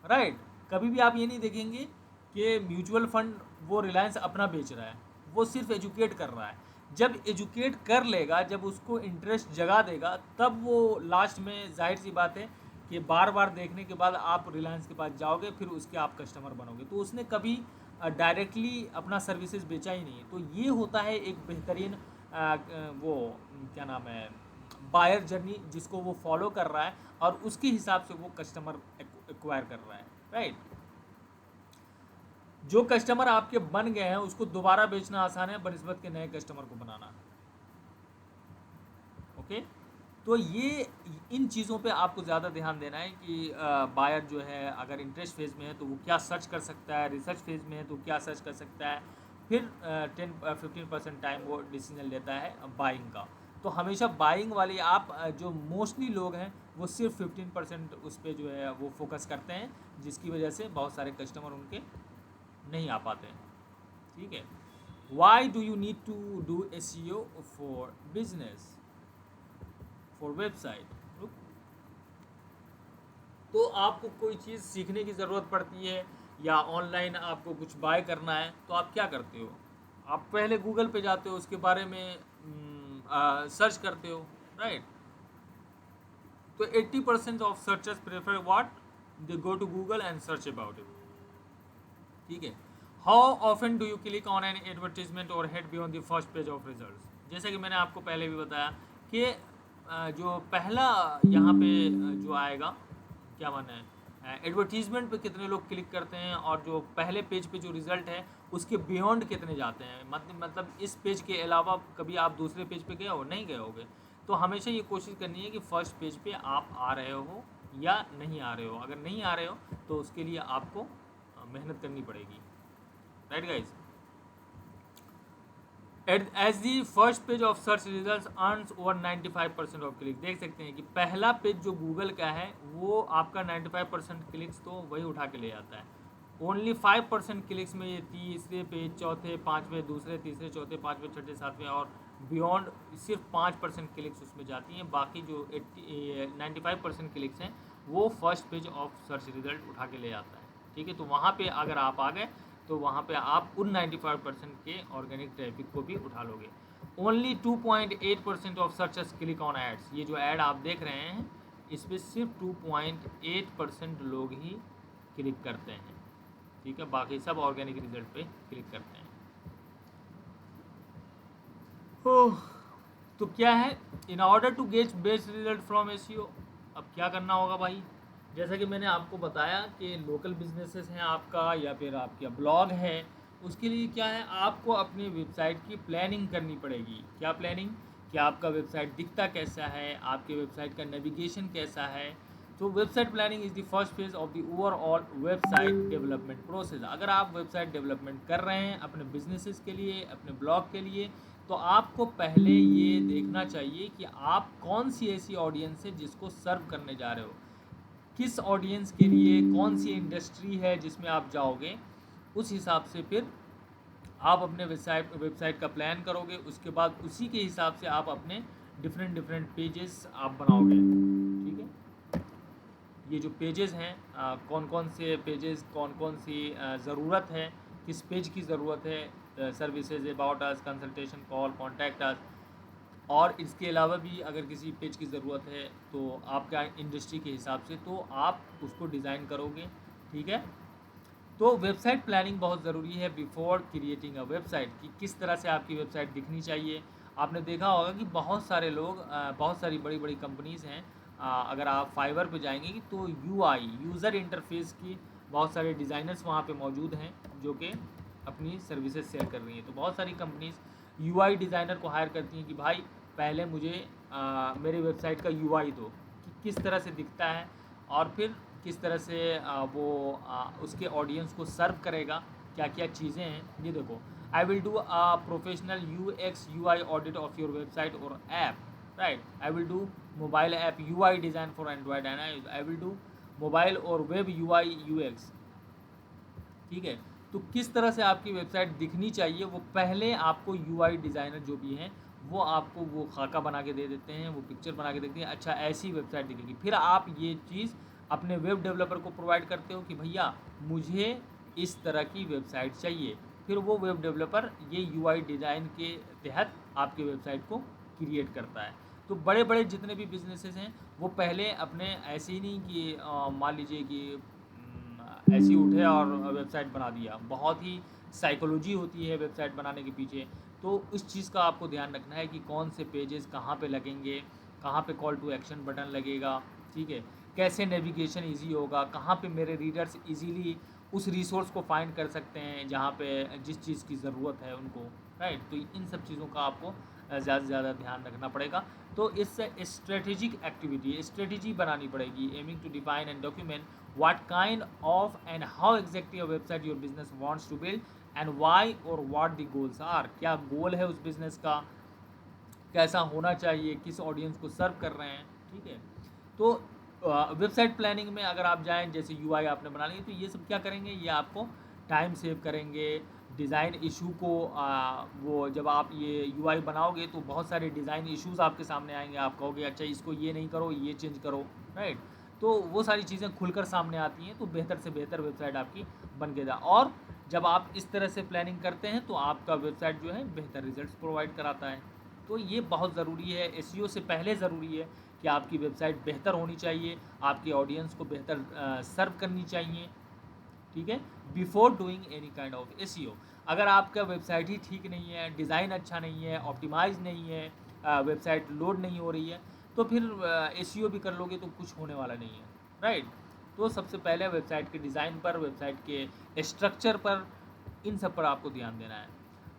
राइट? कभी भी आप ये नहीं देखेंगे कि म्यूचुअल फंड वो रिलायंस अपना बेच रहा है, वो सिर्फ एजुकेट कर रहा है। जब एजुकेट कर लेगा, जब उसको इंटरेस्ट जगा देगा, तब वो लास्ट में जाहिर सी बात है कि बार बार देखने के बाद आप रिलायंस के पास जाओगे, फिर उसके आप कस्टमर बनोगे। तो उसने कभी डायरेक्टली अपना सर्विसेज बेचा ही नहीं है। तो ये होता है एक बेहतरीन वो क्या नाम है, बायर जर्नी, जिसको वो फॉलो कर रहा है और उसके हिसाब से वो कस्टमर एक्वायर कर रहा है, राइट? जो कस्टमर आपके बन गए हैं उसको दोबारा बेचना आसान है बनिस्बत के नए कस्टमर को बनाना। ओके, तो ये इन चीज़ों पे आपको ज़्यादा ध्यान देना है कि बायर जो है अगर इंटरेस्ट फेज़ में है तो वो क्या सर्च कर सकता है, रिसर्च फेज़ में है तो क्या सर्च कर सकता है, फिर 10-15% टाइम वो डिसीजन लेता है बाइंग का। तो हमेशा बाइंग वाली आप जो मोस्टली लोग हैं वो सिर्फ 15% उस पर जो है वो फोकस करते हैं, जिसकी वजह से बहुत सारे कस्टमर उनके नहीं आ पाते हैं, ठीक है? Why do you need to do SEO for business, for website? तो आपको कोई चीज़ सीखने की ज़रूरत पड़ती है या ऑनलाइन आपको कुछ बाय करना है, तो आप क्या करते हो? आप पहले गूगल पे जाते हो, उसके बारे में सर्च करते हो, राइट? तो 80% of searchers prefer what, they go to Google and search about it, ठीक है? How often do you click on an advertisement और head beyond the first page of result? जैसे कि मैंने आपको पहले भी बताया कि जो पहला यहाँ पे जो आएगा, क्या माना है, एडवर्टीजमेंट पे कितने लोग क्लिक करते हैं और जो पहले पेज पे जो रिज़ल्ट है उसके बियॉन्ड कितने जाते हैं, मतलब इस पेज के अलावा कभी आप दूसरे पेज पे गए हो, नहीं गए होगे। तो हमेशा ये कोशिश करनी है कि फर्स्ट पेज पे आप आ रहे हो या नहीं आ रहे हो। अगर नहीं आ रहे हो तो उसके लिए आपको मेहनत करनी पड़ेगी, right guys? As the first page of search result earns over 95% of click. देख सकते हैं कि पहला पेज जो गूगल का है वो आपका 95% क्लिक्स तो वही उठा के ले जाता है। ओनली 5% क्लिक्स में ये तीसरे पेज, चौथे, पाँचवें, दूसरे, तीसरे, चौथे, पाँचवें, छठे, सातवें और बियॉन्ड सिर्फ 5% क्लिक्स उसमें जाती हैं। बाकी जो 95% क्लिक्स हैं वो first page of search result उठा के ले जाता है, ठीक है? तो वहाँ पे अगर आप आ गए तो वहाँ पे आप उन 95% के ऑर्गेनिक ट्रैफिक को भी उठा लोगे। Only 2.8% of searchers click on ads. ये जो ऐड आप देख रहे हैं इस पर सिर्फ 2.8% लोग ही क्लिक करते हैं, ठीक है? बाकी सब ऑर्गेनिक रिजल्ट पे क्लिक करते हैं। तो क्या है, in order to get best result from SEO, अब क्या करना होगा भाई? जैसा कि मैंने आपको बताया कि लोकल बिजनेसेस हैं आपका या फिर आपका ब्लॉग है, उसके लिए क्या है, आपको अपनी वेबसाइट की प्लानिंग करनी पड़ेगी। क्या प्लानिंग? कि आपका वेबसाइट दिखता कैसा है, आपके वेबसाइट का नेविगेशन कैसा है। तो website planning is the first phase of the overall website development process. अगर आप वेबसाइट डेवलपमेंट कर रहे हैं अपने बिजनेसेस के लिए, अपने ब्लॉग के लिए, तो आपको पहले ये देखना चाहिए कि आप कौन सी ऐसी ऑडियंस है जिसको सर्व करने जा रहे हो, किस ऑडियंस के लिए, कौन सी इंडस्ट्री है जिसमें आप जाओगे। उस हिसाब से फिर आप अपने वेबसाइट का प्लान करोगे। उसके बाद उसी के हिसाब से आप अपने डिफरेंट पेजेस आप बनाओगे, ठीक है? ये जो पेजेस हैं, कौन कौन से पेजेस, कौन कौन सी ज़रूरत है, किस पेज की ज़रूरत है, services, about us, consultation, call, contact us, और इसके अलावा भी अगर किसी पेज की ज़रूरत है तो आपका इंडस्ट्री के हिसाब से तो आप उसको डिज़ाइन करोगे, ठीक है? तो वेबसाइट प्लानिंग बहुत ज़रूरी है बिफोर क्रिएटिंग अ वेबसाइट, कि किस तरह से आपकी वेबसाइट दिखनी चाहिए। आपने देखा होगा कि बहुत सारे लोग बहुत सारी बड़ी बड़ी कंपनीज़ हैं, अगर आप फाइवर पे जाएंगे तो यूआई यूज़र इंटरफेस की बहुत सारे डिज़ाइनर्स वहाँ पे मौजूद हैं जो कि अपनी सर्विसेज शेयर कर रही हैं। तो बहुत सारी कंपनीज़ यूआई डिज़ाइनर को हायर करती हैं कि भाई पहले मुझे मेरे वेबसाइट का यूआई दो, कि किस तरह से दिखता है और फिर किस तरह से वो उसके ऑडियंस को सर्व करेगा, क्या क्या चीज़ें हैं। ये देखो, I will do a professional UX UI audit of your website और app, right. I will do mobile app UI design for Android and I will do mobile और वेब यूआई यूएक्स, ठीक है। तो किस तरह से आपकी वेबसाइट दिखनी चाहिए वो पहले आपको यूआई डिज़ाइनर जो भी हैं वो आपको वो खाका बना के दे देते हैं, वो पिक्चर बना के देते हैं, अच्छा ऐसी वेबसाइट दिखेगी। फिर आप ये चीज़ अपने वेब डेवलपर को प्रोवाइड करते हो कि भैया मुझे इस तरह की वेबसाइट चाहिए, फिर वो वेब डेवलपर ये यूआई डिज़ाइन के तहत आपकी वेबसाइट को क्रिएट करता है। तो बड़े बड़े जितने भी बिजनेसेस हैं वो पहले अपने ऐसे ही नहीं कि मान लीजिए कि ऐसे ही उठे और वेबसाइट बना दिया, बहुत ही साइकोलॉजी होती है वेबसाइट बनाने के पीछे। तो उस चीज़ का आपको ध्यान रखना है कि कौन से पेजेस कहाँ पे लगेंगे, कहाँ पे कॉल टू एक्शन बटन लगेगा, ठीक है, कैसे नेविगेशन इजी होगा, कहाँ पे मेरे रीडर्स इजीली उस रिसोर्स को फाइंड कर सकते हैं जहाँ पे जिस चीज़ की ज़रूरत है उनको, राइट। तो इन सब चीज़ों का आपको ज़्यादा से ज़्यादा ध्यान रखना पड़ेगा। तो इससे स्ट्रेटेजिक एक्टिविटी स्ट्रेटेजी बनानी पड़ेगी, aiming to define and document what kind of and how exactly a website your business wants to build and why or what the goals are। क्या गोल है उस बिज़नेस का, कैसा होना चाहिए, किस ऑडियंस को सर्व कर रहे हैं, ठीक है। तो वेबसाइट प्लानिंग में अगर आप जाएं, जैसे यूआई आपने बना ली तो ये सब क्या करेंगे, ये आपको टाइम सेव करेंगे। डिज़ाइन इशू को वो जब आप ये यूआई बनाओगे तो बहुत सारे डिज़ाइन इश्यूज़ आपके सामने आएंगे, आप कहोगे अच्छा इसको ये नहीं करो, ये चेंज करो, राइट। तो वो सारी चीज़ें खुलकर सामने आती हैं, तो बेहतर से बेहतर वेबसाइट आपकी बन के और जब आप इस तरह से प्लानिंग करते हैं तो आपका वेबसाइट जो है बेहतर रिजल्ट्स प्रोवाइड कराता है। तो ये बहुत ज़रूरी है, एसईओ से पहले ज़रूरी है कि आपकी वेबसाइट बेहतर होनी चाहिए, आपके ऑडियंस को बेहतर सर्व करनी चाहिए, ठीक है, before doing any kind of SEO. अगर आपका वेबसाइट ही ठीक नहीं है, डिज़ाइन अच्छा नहीं है, ऑप्टिमाइज नहीं है, वेबसाइट लोड नहीं हो रही है, तो फिर एसईओ भी कर लोगे तो कुछ होने वाला नहीं है, राइट। तो सबसे पहले वेबसाइट के डिज़ाइन पर, वेबसाइट के स्ट्रक्चर पर, इन सब पर आपको ध्यान देना है।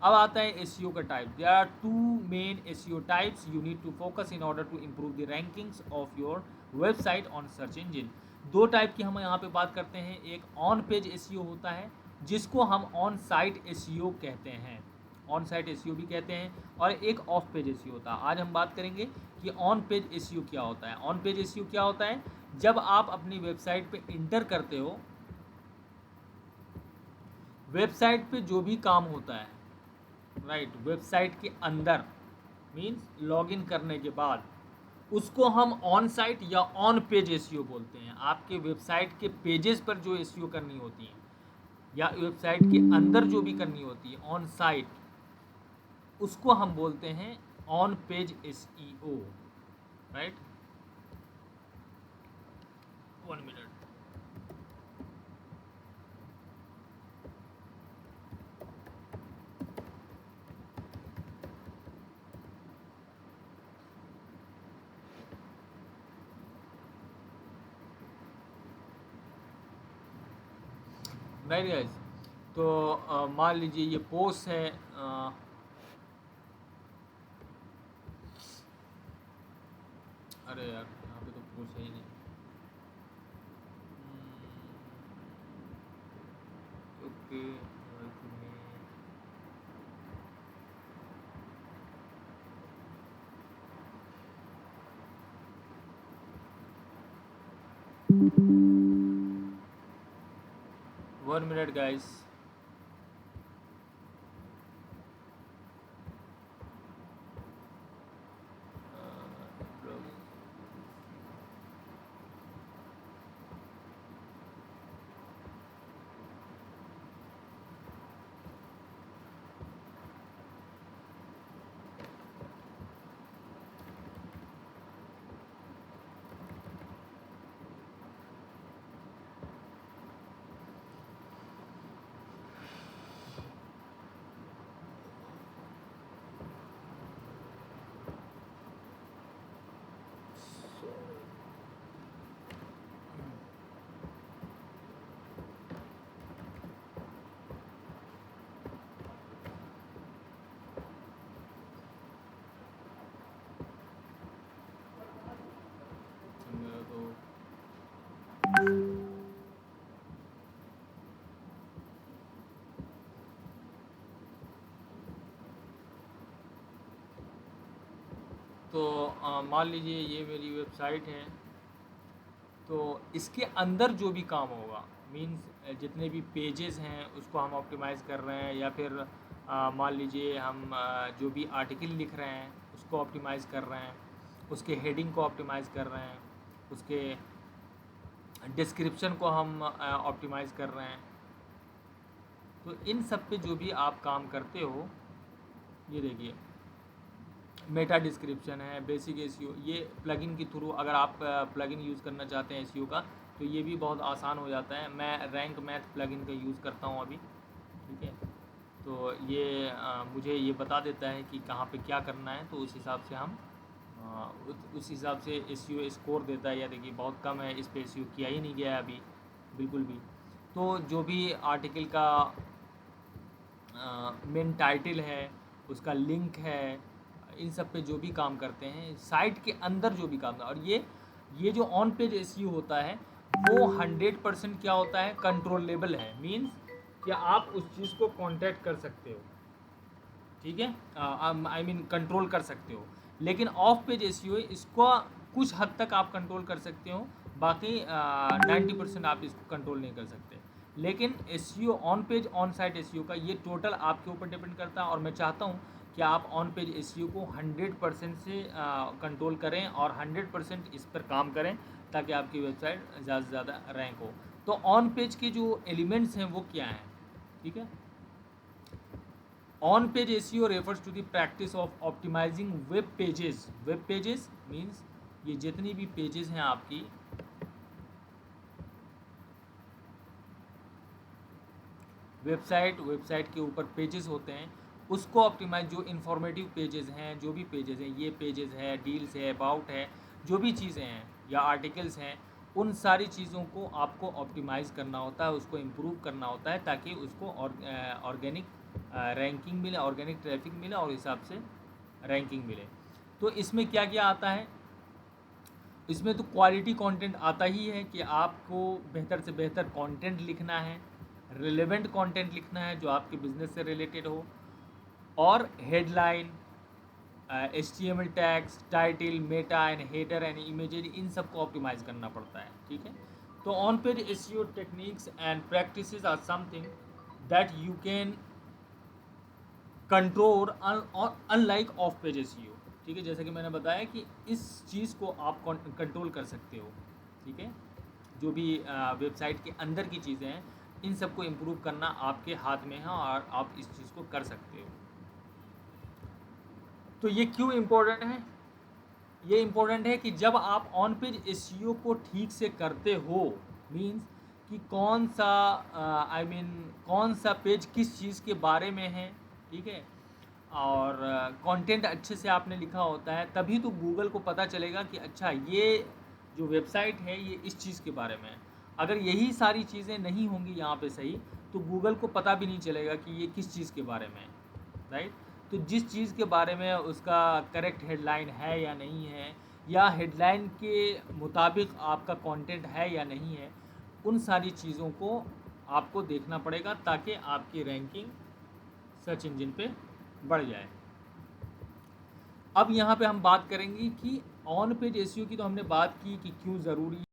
अब आता है एसईओ का type. There are 2 main SEO types you need to focus in order to improve the rankings of your website on search engine. 2 type की हम यहाँ पे बात करते हैं। एक ऑन पेज एसईओ होता है जिसको हम ऑन साइट एसईओ कहते हैं, ऑन साइट एसईओ भी कहते हैं, और एक ऑफ पेज एसईओ होता है। आज हम बात करेंगे कि ऑन पेज एसईओ क्या होता है। ऑन पेज एसईओ क्या होता है, जब आप अपनी वेबसाइट पे इंटर करते हो, वेबसाइट पे जो भी काम होता है, राइट, वेबसाइट के अंदर मीन्स लॉगिन करने के बाद, उसको हम ऑन साइट या ऑन पेज एसईओ बोलते हैं। आपके वेबसाइट के पेजेस पर जो एसईओ करनी होती है या वेबसाइट के अंदर जो भी करनी होती है ऑन साइट, उसको हम बोलते हैं on page SEO, right. 1 minute. Right guys, तो मान लीजिए ये पोस्ट है, अरे यार यहाँ पे तो पोस्ट है ही नहीं। Okay, one minute guys. तो मान लीजिए ये मेरी वेबसाइट है, तो इसके अंदर जो भी काम होगा, मीन्स जितने भी पेजेस हैं उसको हम ऑप्टिमाइज़ कर रहे हैं, या फिर मान लीजिए हम जो भी आर्टिकल लिख रहे हैं उसको ऑप्टिमाइज़ कर रहे हैं, उसके हेडिंग को ऑप्टिमाइज़ कर रहे हैं, उसके डिस्क्रिप्शन को हम ऑप्टिमाइज़ कर रहे हैं। तो इन सब पे जो भी आप काम करते हो, ये देखिए मेटा डिस्क्रिप्शन है, बेसिक एसईओ, ये प्लगइन के थ्रू अगर आप प्लगइन यूज़ करना चाहते हैं एसईओ का, तो ये भी बहुत आसान हो जाता है। मैं रैंक मैथ प्लगइन का यूज़ करता हूँ अभी, ठीक है। तो ये मुझे ये बता देता है कि कहाँ पे क्या करना है, तो उस हिसाब से हम उस हिसाब से एसईओ स्कोर देता है। या देखिए बहुत कम है, इस पे एसईओ किया ही नहीं गया है अभी बिल्कुल भी। तो जो भी आर्टिकल का मेन टाइटल है, उसका लिंक है, इन सब पे जो भी काम करते हैं साइट के अंदर जो भी काम, और ये जो ऑन पेज एसईओ होता है वो 100% क्या होता है, कंट्रोलेबल है। मींस कि आप उस चीज़ को कांटेक्ट कर सकते हो, ठीक है, आई मीन कंट्रोल कर सकते हो। लेकिन ऑफ पेज एसईओ इसको कुछ हद तक आप कंट्रोल कर सकते हो, बाकी 90% आप इसको कंट्रोल नहीं कर सकते। लेकिन SEO on page on site SEO का ये टोटल आपके ऊपर डिपेंड करता है, और मैं चाहता हूँ कि आप ऑन पेज एसईओ को 100% से कंट्रोल करें और 100% इस पर काम करें, ताकि आपकी वेबसाइट ज़्यादा से ज़्यादा रैंक हो। तो ऑन पेज के जो एलिमेंट्स हैं वो क्या हैं, ठीक है। On page SEO refers to the practice of optimising web pages. Web pages means ये जितनी भी पेजेस हैं आपकी, वेबसाइट के ऊपर पेजेस होते हैं, उसको ऑप्टिमाइज, जो इन्फॉर्मेटिव पेजेस हैं, जो भी पेजेस हैं, ये पेजेस है, डील्स है, अबाउट है, जो भी चीज़ें हैं या आर्टिकल्स हैं, उन सारी चीज़ों को आपको ऑप्टिमाइज़ करना होता है, उसको इम्प्रूव करना होता है, ताकि उसको ऑर्गेनिक रैंकिंग मिले, ऑर्गेनिक ट्रैफिक मिले और हिसाब से रैंकिंग मिले। तो इसमें क्या क्या आता है, इसमें तो क्वालिटी कंटेंट आता ही है कि आपको बेहतर से बेहतर कंटेंट लिखना है, रिलेवेंट कंटेंट लिखना है जो आपके बिजनेस से रिलेटेड हो, और headline, HTML tags, title, meta and header and images, इन सब को ऑप्टिमाइज़ करना पड़ता है, ठीक है। तो on page SEO techniques and practices are something that you can control unlike off page SEO, ठीक है। जैसे कि मैंने बताया कि इस चीज़ को आप कंट्रोल कर सकते हो, ठीक है। जो भी वेबसाइट के अंदर की चीज़ें हैं, इन सब को इम्प्रूव करना आपके हाथ में है और आप इस चीज़ को कर सकते हो। तो ये क्यों इम्पोर्टेंट है? ये इम्पोर्टेंट है कि जब आप ऑन पेज एसईओ को ठीक से करते हो, मींस कि कौन सा पेज किस चीज़ के बारे में है, ठीक है, और कंटेंट अच्छे से आपने लिखा होता है, तभी तो गूगल को पता चलेगा कि अच्छा ये जो वेबसाइट है ये इस चीज़ के बारे में है। अगर यही सारी चीज़ें नहीं होंगी यहाँ पे सही, तो गूगल को पता भी नहीं चलेगा कि ये किस चीज़ के बारे में है, राइट। तो जिस चीज़ के बारे में उसका करेक्ट हेडलाइन है या नहीं है, या हेडलाइन के मुताबिक आपका कंटेंट है या नहीं है, उन सारी चीज़ों को आपको देखना पड़ेगा, ताकि आपकी रैंकिंग सर्च इंजन पे बढ़ जाए। अब यहाँ पे हम बात करेंगे कि ऑन पेज एसईओ की तो हमने बात की कि क्यों ज़रूरी